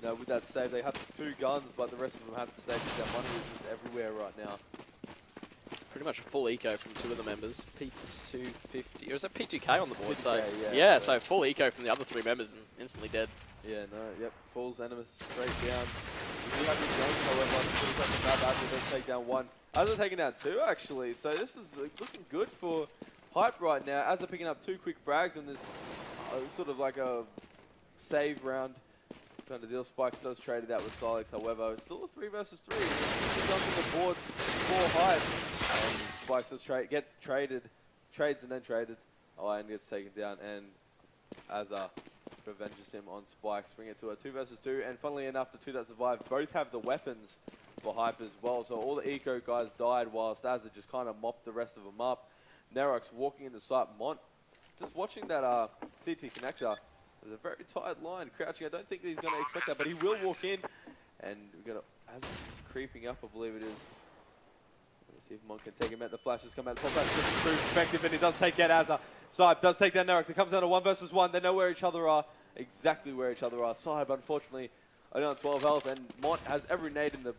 S2: You know, with that save, they have 2 guns, but the rest of them have to save because their money is just everywhere right now.
S1: Pretty much a full eco from 2 of the members. P250, or is that P2K on the board?
S2: P2K,
S1: so
S2: yeah,
S1: so full eco from the other 3 members and instantly dead.
S2: Yeah, no, yep, falls Animus straight down. We do have these guns, however, pretty much the map after they take down 1. Azza taking down 2, actually, so this is looking good for Hype right now. Azza picking up 2 quick frags on this sort of like a save round kind of deal. Spikes does trade it out with Silex, however, it's still a 3 versus 3. He comes on the board for Hype, and Spikes does trades and then traded. And gets taken down, and Azza revenges him on Spikes, bring it to a 2 versus 2, and funnily enough, the 2 that survived both have the weapons for Hype as well, so all the eco guys died whilst Azza just kind of mopped the rest of them up. Nerox walking in the site. Mont, just watching that CT connector, there's a very tight line, crouching. I don't think he's going to expect that, but he will walk in, and we're going to, Azza just creeping up, I believe it is. Let's see if Mont can take him out. The flashes come out, the top flash is too effective, and he does take out Azza. Saib does take down Nerox. It comes down to 1 versus 1. They know where each other are, exactly where each other are. Saib, unfortunately, only on 12 health, and Mont has every nade in the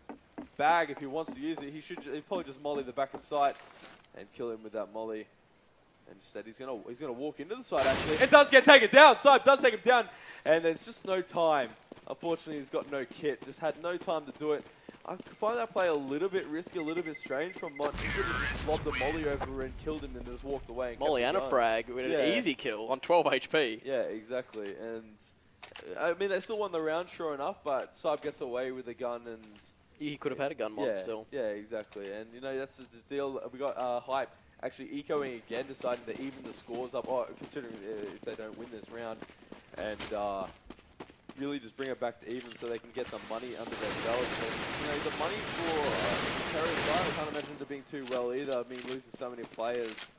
S2: bag if he wants to use it. He'd probably just molly the back of sight and kill him with that molly. And instead, he's gonna walk into the side. Actually, it does get taken down. Saib does take him down, and there's just no time. Unfortunately, he's got no kit. Just had no time to do it. I find that play a little bit risky, a little bit strange from Mont. He could have just lobbed the molly over and killed him, and just walked away. And
S1: molly and a frag with an easy kill on 12 HP.
S2: Yeah, exactly. And I mean, they still won the round, sure enough, but Saib gets away with a gun, and
S1: he could have had a gun mod still.
S2: Yeah, exactly. And, you know, that's the deal. We got Hype actually ecoing again, deciding to even the scores up, considering if they don't win this round, and really just bring it back to even so they can get the money under their belt. And, you know, the money for Terror's side, I can't imagine it being too well either. I mean, losing so many players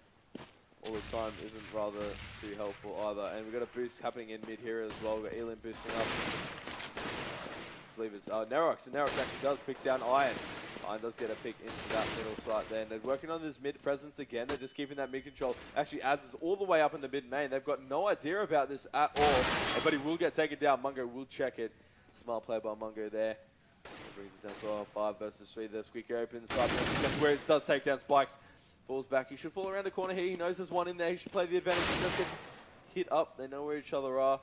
S2: all the time isn't rather too helpful either. And we've got a boost happening in mid here as well. We've got Elim boosting up. I believe it's Nerox, and Nerox actually does pick down Iron. Iron does get a pick into that middle site there, and they're working on this mid presence again. They're just keeping that mid control. Actually, Az is all the way up in the mid main. They've got no idea about this at all, but he will get taken down. Mungo will check it. Smart play by Mungo there. Brings it down to 5 versus 3. The squeaker opens up, where it does take down Spikes. Falls back. He should fall around the corner here. He knows there's one in there. He should play the advantage. He does get hit up. They know where each other are.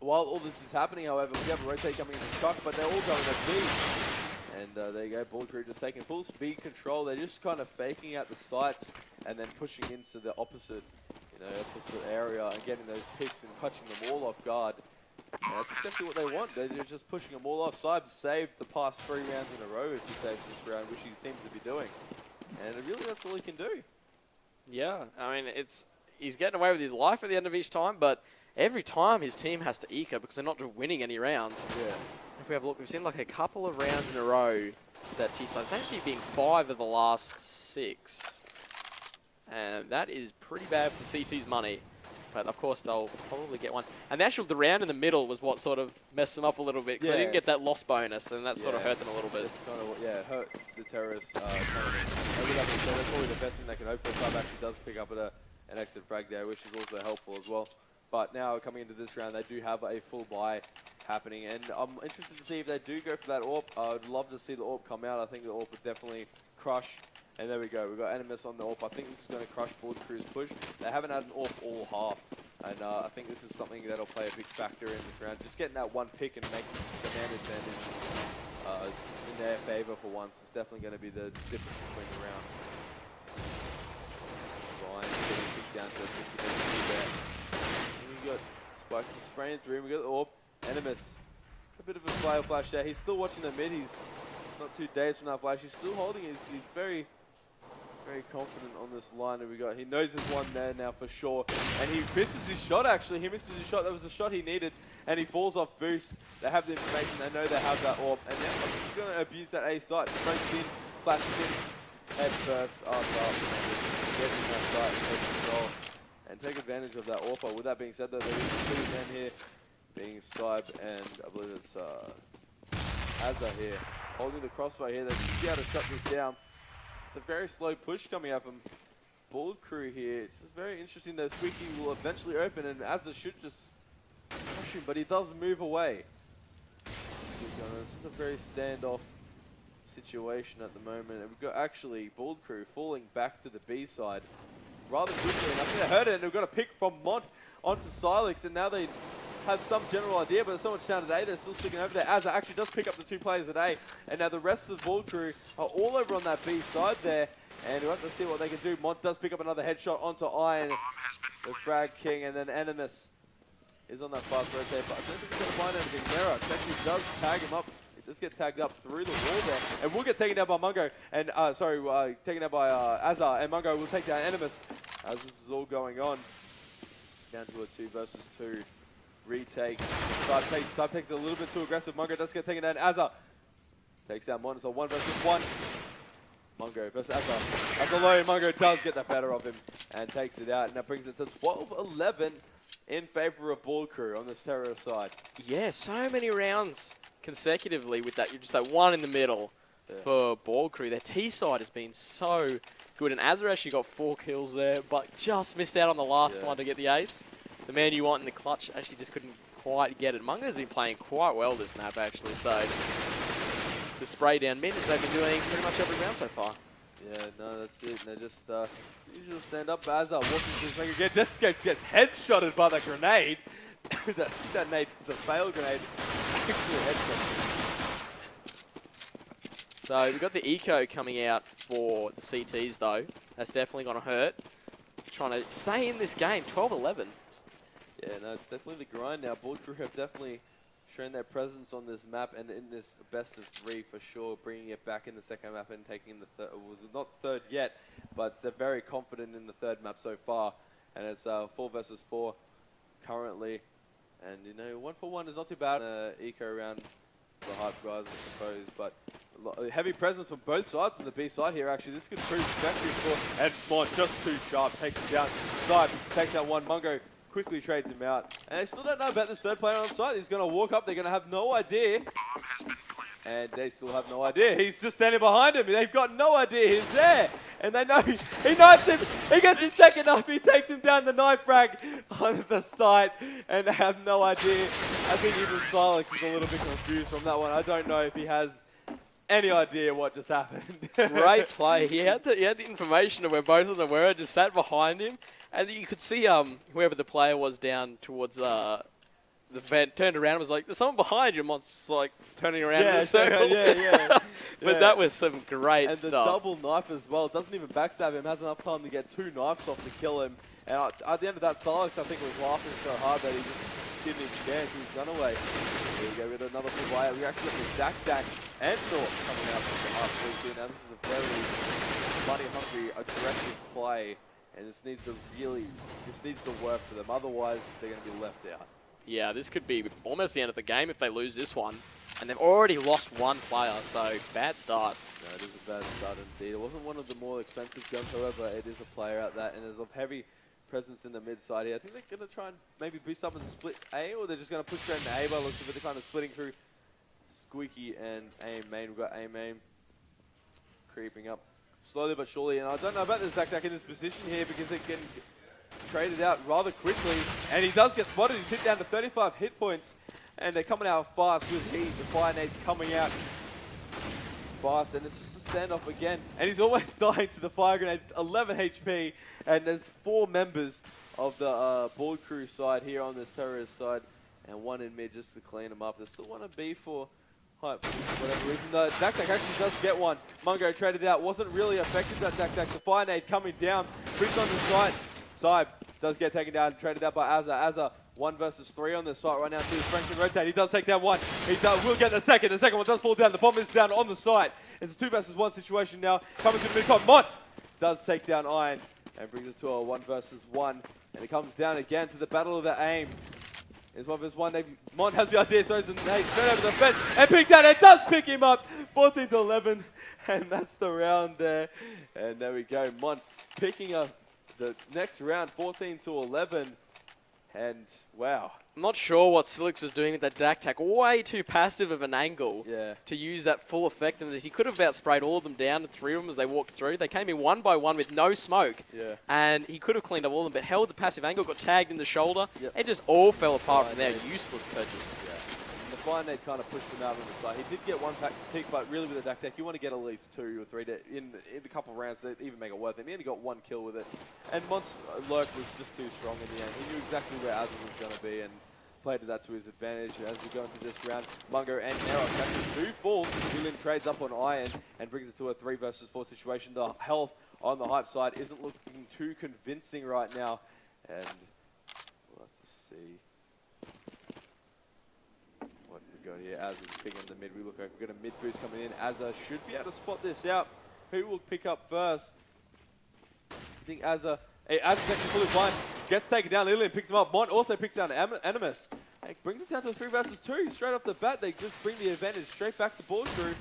S2: While all this is happening, however, we have a rotate coming in the truck, but they're all going at B. And there you go, Board Crew just taking full speed control. They're just kind of faking out the sights and then pushing into the opposite area and getting those picks and catching them all off guard. And that's exactly what they want. They're just pushing them all off. Saib saved the past 3 rounds in a row if he saves this round, which he seems to be doing. And really, that's all he can do.
S1: Yeah, I mean, he's getting away with his life at the end of each time, but every time his team has to eke because they're not winning any rounds.
S2: Yeah.
S1: If we have a look, we've seen like a couple of rounds in a row that T-side. It's actually been 5 of the last 6. And that is pretty bad for CT's money. But of course they'll probably get one. And the round in the middle was what sort of messed them up a little bit because they didn't get that loss bonus, and that sort of hurt them a little bit.
S2: It's kind of, it hurt the terrorists. That's probably the best thing they can hope for. Sub actually does pick up an exit frag there, which is also helpful as well. But now coming into this round, they do have a full buy happening, and I'm interested to see if they do go for that AWP. I'd love to see the AWP come out. I think the AWP would definitely crush. And there we go. We've got Animus on the AWP. I think this is going to crush Bullet Crew's push. They haven't had an AWP all half. And I think this is something that'll play a big factor in this round. Just getting that one pick and making the man advantage in their favor for once is definitely going to be the difference between the round. Ryan getting kicked down to 50 there. And we got Spikes spraying through. We got the AWP. Animus. A bit of a flash there. He's still watching the mid. He's not 2 days from that flash. He's still holding it. He's very confident on this line that we got. He knows there's one there now for sure. And he misses his shot, actually. He misses his shot. That was the shot he needed. And he falls off boost. They have the information. They know they have that AWP. And now he's going to abuse that A site. Springs in, flashes in, head first, arms up, get in that site and take control. And take advantage of that AWP. With that being said, though, there is 2 men here being Sybe, and I believe it's Azza here. Holding the crossfire here. They should be able to shut this down. It's a very slow push coming out from Bullet Crew here. It's very interesting that Squeaky will eventually open, and Azza should just push him, but he does move away. This is a very standoff situation at the moment. And we've got actually Bullet Crew falling back to the B side rather quickly. And I think they heard it, and they've got a pick from Mont onto Silex, and now they have some general idea, but there's so much down today, they're still sticking over there. Azza actually does pick up the 2 players at A, and now the rest of the Bullet Crew are all over on that B side there, and we'll have to see what they can do. Mont does pick up another headshot onto Iron, the Frag King, and then Animus is on that fast rotate, but I don't think he's going to find anything. Mera actually does tag him up. It does get tagged up through the wall there, and will get taken down by Mungo, and taken down by Azza, and Mungo will take down Animus as this is all going on. Down to a 2 versus 2. Retake. Sybe takes it a little bit too aggressive. Mungo does get taken down. Azza takes down Mon. So 1 versus 1. Mungo versus Azza. Azza low. Mungo does get the better of him and takes it out. And that brings it to 12-11 in favor of Ball Crew on this terror side.
S1: Yeah, so many rounds consecutively with that. Just that one in the middle for Ball Crew. Their T side has been so good. And Azza actually got 4 kills there, but just missed out on the last one to get the ace. The man you want in the clutch actually just couldn't quite get it. Mungo's been playing quite well this map, actually. So the spray down mid as they've been doing pretty much every round so far.
S2: Yeah, no, that's it. And they just usually stand up. Azza walking through this thing again. This guy gets headshotted by the grenade. that nade is a failed grenade. Actually a headshot.
S1: So we've got the eco coming out for the CTs though. That's definitely going to hurt. Trying to stay in this game, 12-11.
S2: Yeah, no, it's definitely the grind now. Bullet Crew have definitely shown their presence on this map and in this best of 3 for sure, bringing it back in the second map and taking the third, well, not third yet, but they're very confident in the third map so far. And it's 4 versus 4 currently. And, you know, 1 for 1 is not too bad. Eco around the hype guys, I suppose, but heavy presence from both sides on the B side here, actually. This could prove effective for, and Mon just too sharp, takes him down. Sybe takes that one. Mungo quickly trades him out. And they still don't know about this third player on site. He's going to walk up. They're going to have no idea. And they still have no idea. He's just standing behind him. They've got no idea he's there. And they know he knifes him. He gets his second knife. He takes him down the knife frag on the site. And they have no idea. I think even Silex is a little bit confused from that one. I don't know if he has any idea what just happened.
S1: Great play. He had the information of where both of them were. Just sat behind him. And you could see whoever the player was down towards the vent turned around and was like, there's someone behind you. Mon's just like turning around in a circle. But that was some great stuff.
S2: And the double knife as well. Doesn't even backstab him. Has enough time to get 2 knives off to kill him. And at the end of that, Silex, I think, was laughing so hard that he just didn't even chance. He's run away. Here we go with another full buy. We actually have the Dak and Thorpe coming out from the half 3. Now this is a very money-hungry, aggressive play And this needs to work for them. Otherwise, they're going to be left out.
S1: Yeah, this could be almost the end of the game if they lose this one. And they've already lost one player, so bad start.
S2: No, it is a bad start indeed. It wasn't one of the more expensive guns, however, it is a player at that, and there's a heavy presence in the mid side here. I think they're going to try and maybe boost up and split A, or they're just going to push straight into A by looks of it. They're kind of splitting through Squeaky and Aim Main. We've got Aim Main creeping up slowly but surely, and I don't know about this Dak in this position here because they're getting traded out rather quickly, and he does get spotted. He's hit down to 35 hit points, and they're coming out fast with heat. The fire nades coming out fast, and it's just a standoff again, and he's almost dying to the fire grenade. 11 HP, and there's 4 members of the board crew side here on this terrorist side, and 1 in mid just to clean them up. They still want to be for Hype for whatever reason. Dak actually does get one. Mungo traded out, wasn't really effective, that Dak. The fire nade coming down, Chris on the side. Saib does get taken down, traded out by Azza. 1 versus 3 on this site right now. To his strength and rotate. He does take down one. He will get the second. The second one does fall down. The bomb is down on the site. It's a 2 versus 1 situation now. Coming to the mid-con. Mont does take down Iron and brings it to a 1 versus 1. And it comes down again to the battle of the aim. It's 1 versus 1. Mont has the idea, throws the nade straight over the fence and picks out. It does pick him up. 14 to 11. And that's the round there. And there we go. Mont picking up the next round, 14 to 11. And wow.
S1: I'm not sure what Silix was doing with that Dak. Way too passive of an angle to use that full effectiveness. He could have outsprayed all of them down, 3 of them as they walked through. They came in 1 by 1 with no smoke.
S2: Yeah.
S1: And he could have cleaned up all of them, but held the passive angle, got tagged in the shoulder. Yep. It just all fell apart from there. Useless purchase.
S2: Yeah. And the fire nade kind of pushed him out on the side. He did get 1 pick, but really with the Dak, you want to get at least 2 or 3 in a couple of rounds to even make it worth it. He only got 1 kill with it. And Mont's lurk was just too strong in the end. He knew exactly where Azza was going to be and played that to his advantage as we go into this round. Mungo and Nero catching 2 falls. William trades up on Iron and brings it to a 3 versus 4 situation. The health on the Hype side isn't looking too convincing right now. And we'll have to see what we got here. Azza's picking up the mid. We look like we've got a mid boost coming in. Azza should be able to spot this out. Who will pick up first? I think Azza's actually fully blind. Gets taken down. Lillian picks him up. Mont also picks down Animus. And brings it down to a 3 versus 2. Straight off the bat, they just bring the advantage straight back to ball crew.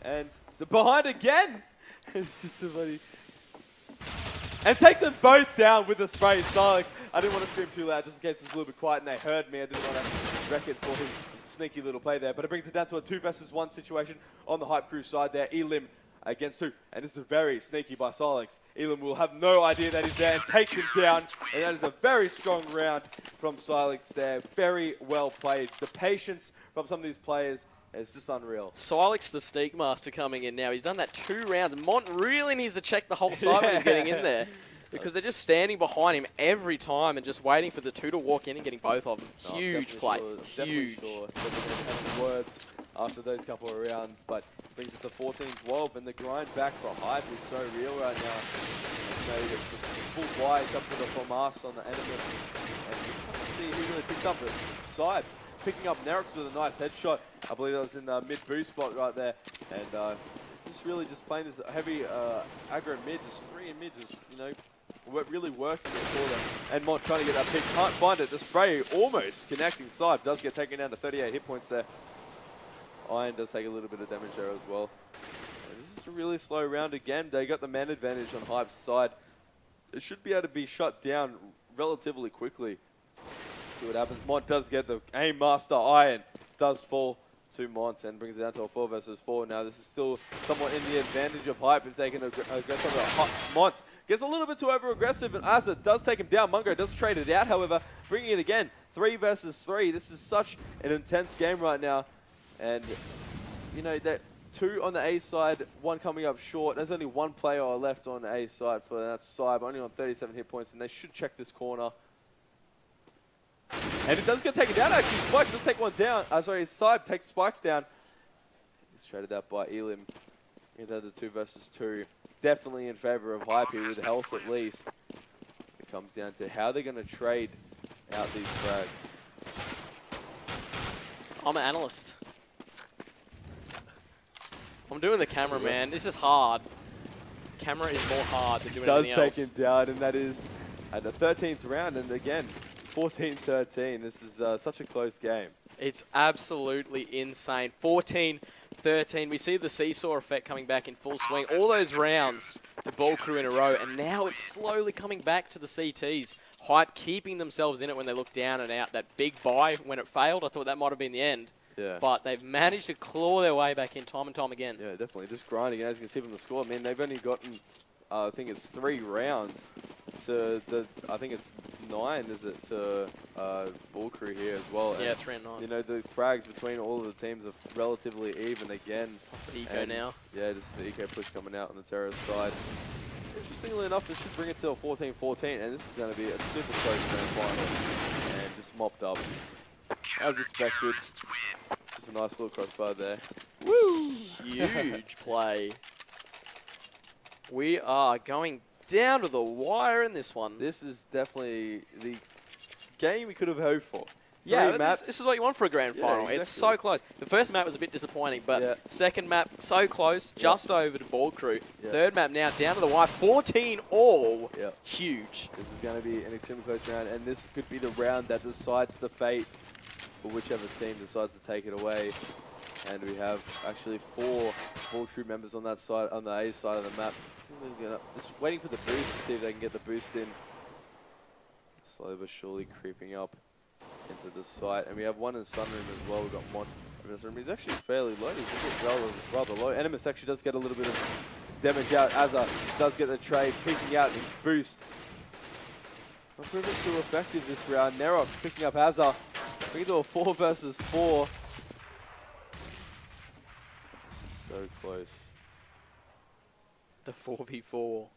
S2: And it's behind again. It's just a bloody... And take them both down with the spray. Silex. I didn't want to scream too loud just in case it's a little bit quiet and they heard me. I didn't want to wreck it for his sneaky little play there. But it brings it down to a 2 versus 1 situation on the Hype crew side there. Elim against 2. And this is very sneaky by Silex. Elam will have no idea that he's there and takes him down. And that is a very strong round from Silex there. Very well played. The patience from some of these players is just unreal.
S1: Silex, the sneak master, coming in now. He's done that 2 rounds. Mont really needs to check the whole side when he's getting in there. Because they're just standing behind him every time and just waiting for the 2 to walk in and getting both of them. Huge play. Huge.
S2: Sure that they're going to have some words after those couple of rounds, but brings it to 14-12, and the grind back for Hype is so real right now. You know, it's a full buy up for the FAMAS on the Animus, and we'll have to see who really picks up this side. Picking up Nerox with a nice headshot. I believe that was in the mid-boost spot right there, and just really just playing this heavy aggro mid, just 3 in mid, just, you know, really working it for them. And Mont trying to get that pick, can't find it. The spray almost connecting. Side does get taken down to 38 hit points there. Iron does take a little bit of damage there as well. And this is a really slow round again. They got the man advantage on Hype's side. It should be able to be shut down relatively quickly. See what happens. Mont does get the aim master. Iron does fall to Mont and brings it down to a 4 versus 4. Now this is still somewhat in the advantage of Hype and taking aggressive. Mont gets a little bit too over aggressive, and Azza does take him down. Mungo does trade it out, however, bringing it again. 3 versus 3. This is such an intense game right now. And, you know, that 2 on the A side, 1 coming up short. There's only 1 player left on the A side for that side, only on 37 hit points, and they should check this corner. And it does get taken down, actually. Spikes does take one down. Saib takes Spikes down. He's traded out by Elim. Into the 2 versus 2. Definitely in favor of Hype here with health at least. It comes down to how they're going to trade out these frags.
S1: I'm an analyst. I'm doing the camera, man. This is hard. camera is more hard than doing
S2: Does
S1: anything else.
S2: take him down, and that is at the 13th round. And again, 14-13. This is such a close game.
S1: It's absolutely insane. 14-13. We see the seesaw effect coming back in full swing. All those rounds to Ball Crew in a row, and now it's slowly coming back to the CTs. Hype keeping themselves in it when they look down and out. That big buy when it failed, I thought that might have been the end.
S2: Yeah.
S1: But they've managed to claw their way back in time and time again.
S2: Yeah, definitely. Just grinding. And as you can see from the score, I mean, they've only gotten, I think it's 3 rounds to the, I think it's 9, is it, to Ball Crew here as well.
S1: Yeah,
S2: and
S1: 3 and 9.
S2: you know, the frags between all of the teams are relatively even again.
S1: It's the eco now.
S2: Yeah, just the eco push coming out on the terrorist side. Interestingly enough, this should bring it to a 14-14, and this is going to be a super close grand final. And just mopped up, as expected. Just a nice little crossbar there.
S1: Woo! Huge play. We are going down to the wire in this one.
S2: This is definitely the game we could have hoped for.
S1: Yeah,
S2: 3 maps.
S1: this is what you want for a grand
S2: Yeah,
S1: final.
S2: exactly.
S1: It's so close. The first map was a bit disappointing, but
S2: Yeah.
S1: second map, so close, just over to Ball Crew.
S2: Yeah.
S1: Third map now, down to the wire, 14 all.
S2: Yeah.
S1: Huge.
S2: This is going to be an extremely close round, and this could be the round that decides the fate for whichever team decides to take it away. And we have actually 4 Ball Crew members on that side, on the A side of the map. Just waiting for the boost to see if they can get the boost in. Slowly but surely creeping up into the site. And we have one in Sunroom as well. We've got Mont in this room. He's actually fairly low. He's rather low. Animus actually does get a little bit of damage out. Azza does get the trade, picking out the boost. Not proving too effective this round. Nerox picking up Azza. We do a 4 versus 4. This is so close.
S1: The 4v4.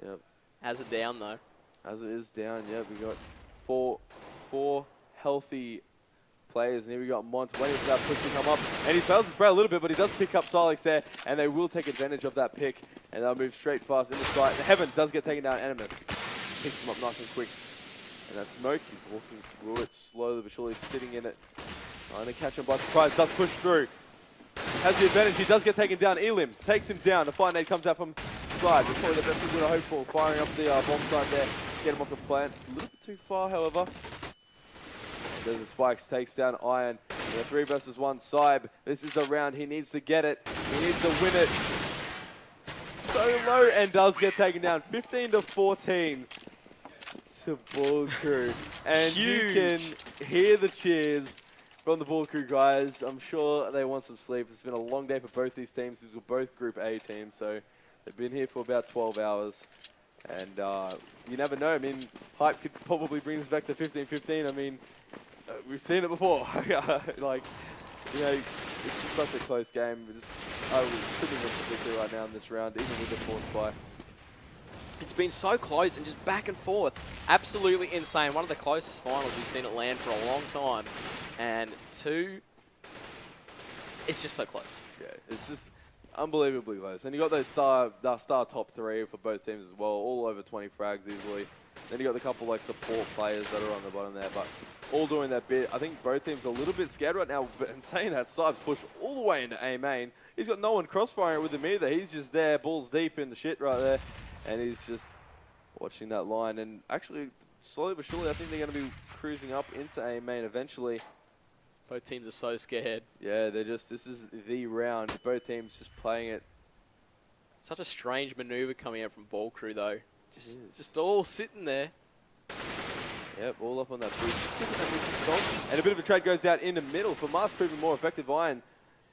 S2: Yep.
S1: Has it down, though.
S2: As it is down, yeah, we got four healthy players, and here we got Mont waiting for that push to come up, and he fails to spray a little bit, but he does pick up Silex there, and they will take advantage of that pick, and they'll move straight fast into sight. The Heaven does get taken down. Animus picks him up nice and quick, and that smoke, he's walking through it slowly but surely, sitting in it, trying to catch him by surprise. Does push through, has the advantage. He does get taken down. Elim takes him down. The fire nade comes out from side. It's probably the best we would have hoped for, firing up the bomb side there. Get him off the plant. A little bit too far, however. Then the Spikes takes down Iron. And a 3 versus 1 Saib. This is a round. He needs to get it. He needs to win it. So low, and does get taken down. 15-14 to Ball Crew. And you can hear the cheers from the Ball Crew guys. I'm sure they want some sleep. It's been a long day for both these teams. These were both Group A teams, so they've been here for about 12 hours. And you never know. I mean, Hype could probably bring us back to 15-15. I mean, we've seen it before. Like, you know, it's just such a close game. I was pretty much victory right now in this round, even with the force buy.
S1: It's been so close and just back and forth. Absolutely insane. One of the closest finals we've seen it land for a long time. And 2, it's just so close.
S2: Yeah, it's just unbelievably close. And you got those star top 3 for both teams as well, all over 20 frags easily. Then you got the couple like support players that are on the bottom there, but all doing that bit. I think both teams are a little bit scared right now, but in saying that, Saib's pushed all the way into A main. He's got no one crossfiring with him either. He's just there, balls deep in the shit right there, and he's just watching that line. And actually, slowly but surely, I think they're going to be cruising up into A main eventually.
S1: Both teams are so scared.
S2: Yeah, this is the round. Both teams just playing it.
S1: Such a strange maneuver coming out from Ball Crew, though. Just all sitting there.
S2: Yep, all up on that boost. And a bit of a trade goes out in the middle. For Mars proving more effective. Iron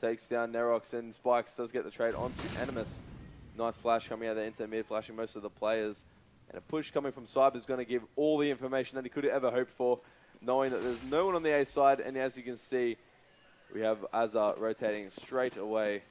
S2: takes down Nerox, and Spikes does get the trade onto Animus. Nice flash coming out of the into mid, flashing most of the players. And a push coming from Saib is going to give all the information that he could have ever hoped for, knowing that there's no one on the A side. And as you can see, we have Azar rotating straight away.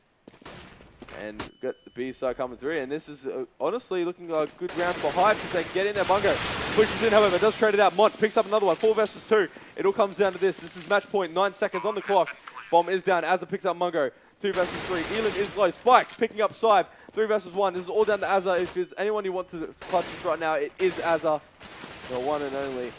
S2: And got the B side coming through. And this is honestly looking like a good round for Hype if they get in there. Bungo pushes in, however, does trade it out. Mont picks up another one. 4 versus 2. It all comes down to this. This is match point. 9 seconds on the clock. Bomb is down. Azar picks up Mungo. 2 versus 3. Elam is low. Spikes picking up Saib. 3 versus 1. This is all down to Azar. If it's anyone you want to clutch this right now, it is Azar. The one and only.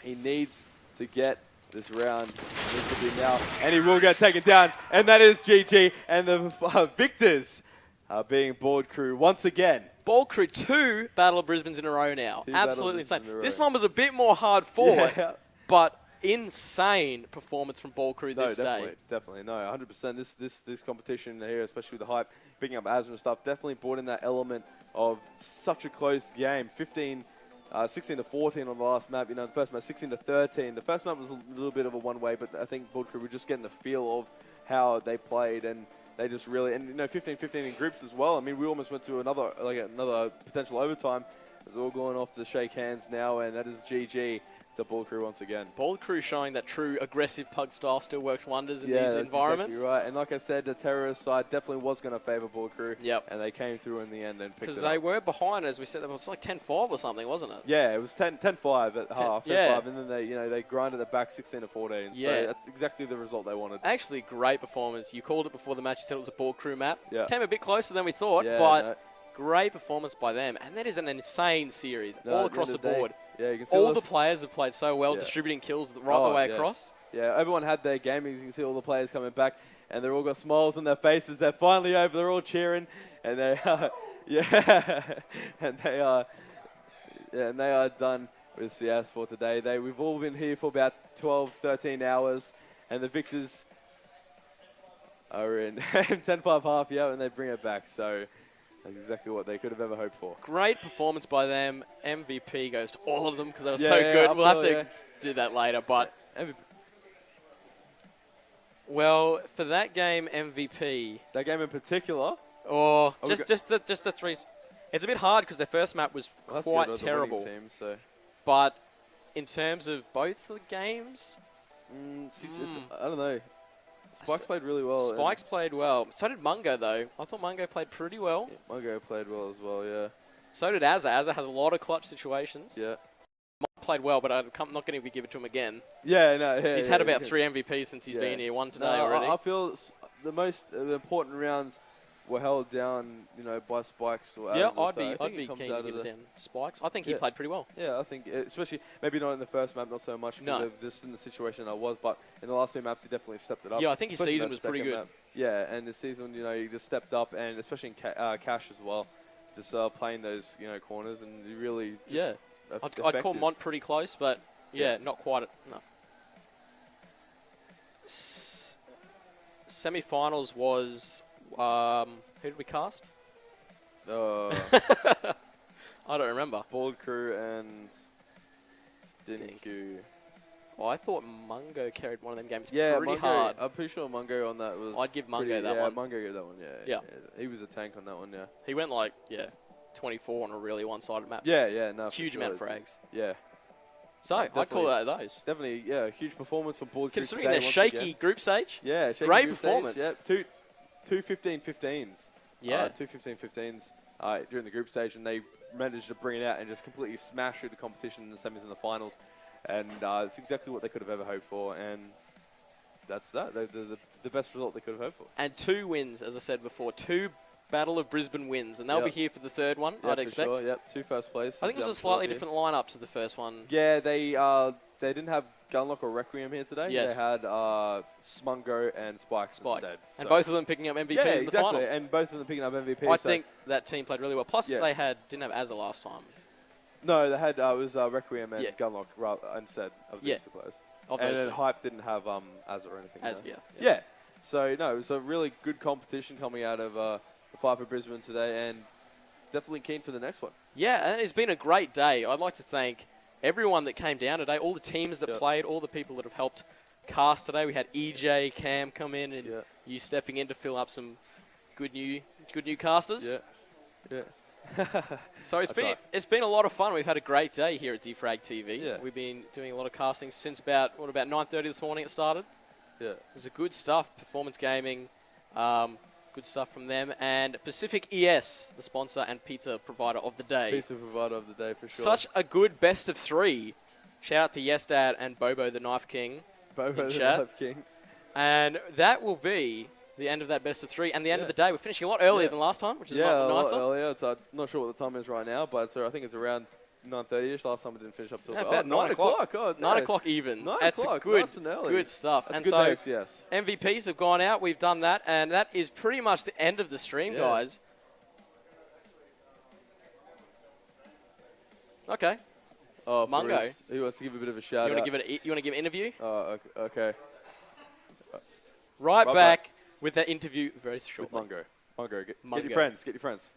S2: He needs to get this round. Needs to be now. And he will get taken down. And that is GG. And the victors are being Ball Crew once again.
S1: Ball Crew 2 Battle of Brisbane's in a row now.
S2: Two
S1: Absolutely
S2: battles
S1: insane.
S2: in a
S1: This
S2: row.
S1: one was a bit more hard fought,
S2: Yeah.
S1: but insane performance from Ball Crew this day.
S2: Definitely. No, 100%. This competition here, especially with the hype, picking up Azure and stuff, definitely brought in that element of such a close game. 16 to 14 on the last map. You know, the first map 16 to 13. The first map was a little bit of a one-way, but I think Ball Crew were just getting the feel of how they played, and they just really, and 15-15 in groups as well. I mean, we almost went to another potential overtime. It's all going off to shake hands now, and that is GG to Ball Crew once again.
S1: Ball Crew showing that true aggressive pug style still works wonders in these
S2: that's
S1: environments.
S2: Exactly right. And like I said, the terrorist side definitely was going to favour Ball Crew.
S1: Yep.
S2: And they came through in the end and picked it up.
S1: Because they were behind, as we said, it was like 10-5 or something, wasn't it?
S2: Yeah, it was 10-5 at half, 10-5,
S1: yeah.
S2: and then they grinded it back 16 to 14.
S1: Yeah.
S2: So that's exactly the result they wanted.
S1: Actually, great performance. You called it before the match. You said it was a Ball Crew map.
S2: Yeah.
S1: Came a bit closer than we thought,
S2: Yeah,
S1: but
S2: no.
S1: great performance by them. And that is an insane series, all
S2: At the
S1: across
S2: end
S1: the
S2: of the day,
S1: board.
S2: Yeah, you can see
S1: All the players have played so well,
S2: Yeah.
S1: distributing kills right the way
S2: yeah.
S1: across.
S2: Yeah, everyone had their gaming. You can see all the players coming back, and they're all got smiles on their faces. They're finally over. They're all cheering, and they and they are done with CS for today. We've all been here for about 12, 13 hours, and the victors are in 10-5 half, yeah, and they bring it back. So that's exactly what they could have ever hoped for.
S1: Great performance by them. MVP goes to all of them because they were
S2: Yeah,
S1: so
S2: yeah,
S1: good. We'll have to
S2: yeah.
S1: do that later, but
S2: MVP.
S1: well, for that game, MVP.
S2: That game in particular,
S1: Or
S2: we
S1: just the three. It's a bit hard because their first map was
S2: well, that's
S1: quite
S2: good, the
S1: terrible.
S2: winning team, so.
S1: But in terms of both the games,
S2: I don't know. Spikes played really well.
S1: Spikes played well. So did Mungo, though. I thought Mungo played pretty well.
S2: Yeah, Mungo played well as well, yeah.
S1: So did Azza. Azza has a lot of clutch situations.
S2: Yeah.
S1: Played well, but I'm not going to give it to him again.
S2: Yeah, no, yeah.
S1: He's had about 3 MVPs since he's been here. One today already.
S2: I feel the important rounds were held down, by Spikes or
S1: Yeah,
S2: Azza,
S1: I'd be keen to give it to him. Spikes. I think he
S2: Yeah.
S1: played pretty well.
S2: Yeah, I think, especially, maybe not in the first map, not so much,
S1: No.
S2: because just in the situation I was, but in the last 2 maps, he definitely stepped it up.
S1: Yeah, I think his
S2: Especially
S1: season
S2: that
S1: was pretty
S2: second
S1: good.
S2: map. Yeah, and the season, he just stepped up, and especially in Cash as well, just playing those, corners, and he really just
S1: Yeah. I'd call
S2: effective.
S1: Mont pretty close, but yeah,
S2: Yeah.
S1: not quite enough. Semi-finals was who did we cast? I don't remember.
S2: Bald Crew and Dinku.
S1: Oh, I thought Mungo carried one of them games
S2: Yeah,
S1: pretty
S2: Mungo,
S1: hard.
S2: I'm pretty sure Mungo on that was.
S1: I'd give Mungo
S2: pretty,
S1: that
S2: yeah,
S1: one.
S2: Mungo gave that one.
S1: Yeah.
S2: He was a tank on that one. Yeah.
S1: He went 24 on a really one-sided map.
S2: Yeah. No. for
S1: Huge
S2: sure.
S1: amount of
S2: It's
S1: frags.
S2: just- Yeah.
S1: So I'd call
S2: definitely.
S1: that those.
S2: Definitely. Yeah. A huge performance from Bald Crew
S1: Considering
S2: today
S1: their
S2: once
S1: shaky
S2: again.
S1: group stage.
S2: Yeah. Shaky
S1: great
S2: group
S1: performance.
S2: Stage, yeah. Two 15-15s.
S1: Yeah.
S2: 2 15-15s during the group stage, and they managed to bring it out and just completely smash through the competition in the semis and the finals. And it's exactly what they could have ever hoped for. And that's that. The best result they could have hoped for.
S1: And 2 wins, as I said before. 2 Battle of Brisbane wins. And they'll be
S2: Yep.
S1: here for the third one,
S2: Yeah,
S1: I'd
S2: for
S1: expect.
S2: Sure. Yep. 2 first places.
S1: I think it was a slightly different lineup to the first one.
S2: Yeah, they didn't have Gunlock or Requiem here today.
S1: Yes.
S2: They had Mungo and Spikes instead.
S1: And
S2: So-
S1: both of them picking up MVPs
S2: yeah,
S1: in the
S2: exactly.
S1: finals.
S2: And both of them picking up MVP.
S1: I
S2: so-
S1: think that team played really well. Plus,
S2: Yeah.
S1: they didn't have Azza last time.
S2: No, they had it was Requiem and
S1: Yeah.
S2: Gunlock instead of
S1: Yeah.
S2: these 2 players.
S1: Of
S2: And
S1: those
S2: then
S1: two.
S2: Hype didn't have Azza or anything.
S1: As,
S2: no.
S1: yeah.
S2: Yeah. So, no, it was a really good competition coming out of the fight for Brisbane today, and definitely keen for the next one.
S1: Yeah, and it's been a great day. I'd like to thank everyone that came down today, all the teams that
S2: Yep.
S1: played, all the people that have helped cast today. We had EJ, Cam come in, and
S2: Yep.
S1: you stepping in to fill up some good new casters.
S2: Yeah.
S1: So
S2: That's right.
S1: it's been a lot of fun. We've had a great day here at Defrag TV.
S2: Yeah.
S1: We've been doing a lot of castings since about 9:30 this morning. It started.
S2: Yeah.
S1: It was a good stuff. Performance Gaming, good stuff from them, and Pacific ES, the sponsor and pizza provider of the day.
S2: Pizza provider of the day for sure.
S1: Such a good best of 3. Shout out to Yes Dad and Bobo the Knife King.
S2: Bobo
S1: in
S2: the
S1: chat.
S2: Knife King.
S1: And that will be the end of that best of 3 and the end
S2: Yeah.
S1: of the day. We're finishing a lot earlier
S2: Yeah.
S1: than last time, which is
S2: Yeah, a lot
S1: nicer.
S2: earlier. It's, not sure what the time is right now, but I think it's around 9:30ish. Last time we didn't finish up till
S1: Yeah, about
S2: 9 o'clock. Oh,
S1: 9
S2: no.
S1: o'clock even.
S2: 9
S1: That's
S2: o'clock,
S1: good,
S2: nice and early.
S1: good stuff.
S2: That's
S1: and
S2: good
S1: so
S2: days, yes.
S1: MVPs have gone out. We've done that, and that is pretty much the end of the stream,
S2: Yeah.
S1: guys. Okay.
S2: Oh,
S1: Mungo.
S2: Faris, who wants to give a bit of a shout
S1: You
S2: out?
S1: want to give an interview?
S2: Oh, okay.
S1: Right
S2: Right
S1: back with that interview very shortly.
S2: With Mungo. Get
S1: Mungo.
S2: your friends. Get your friends.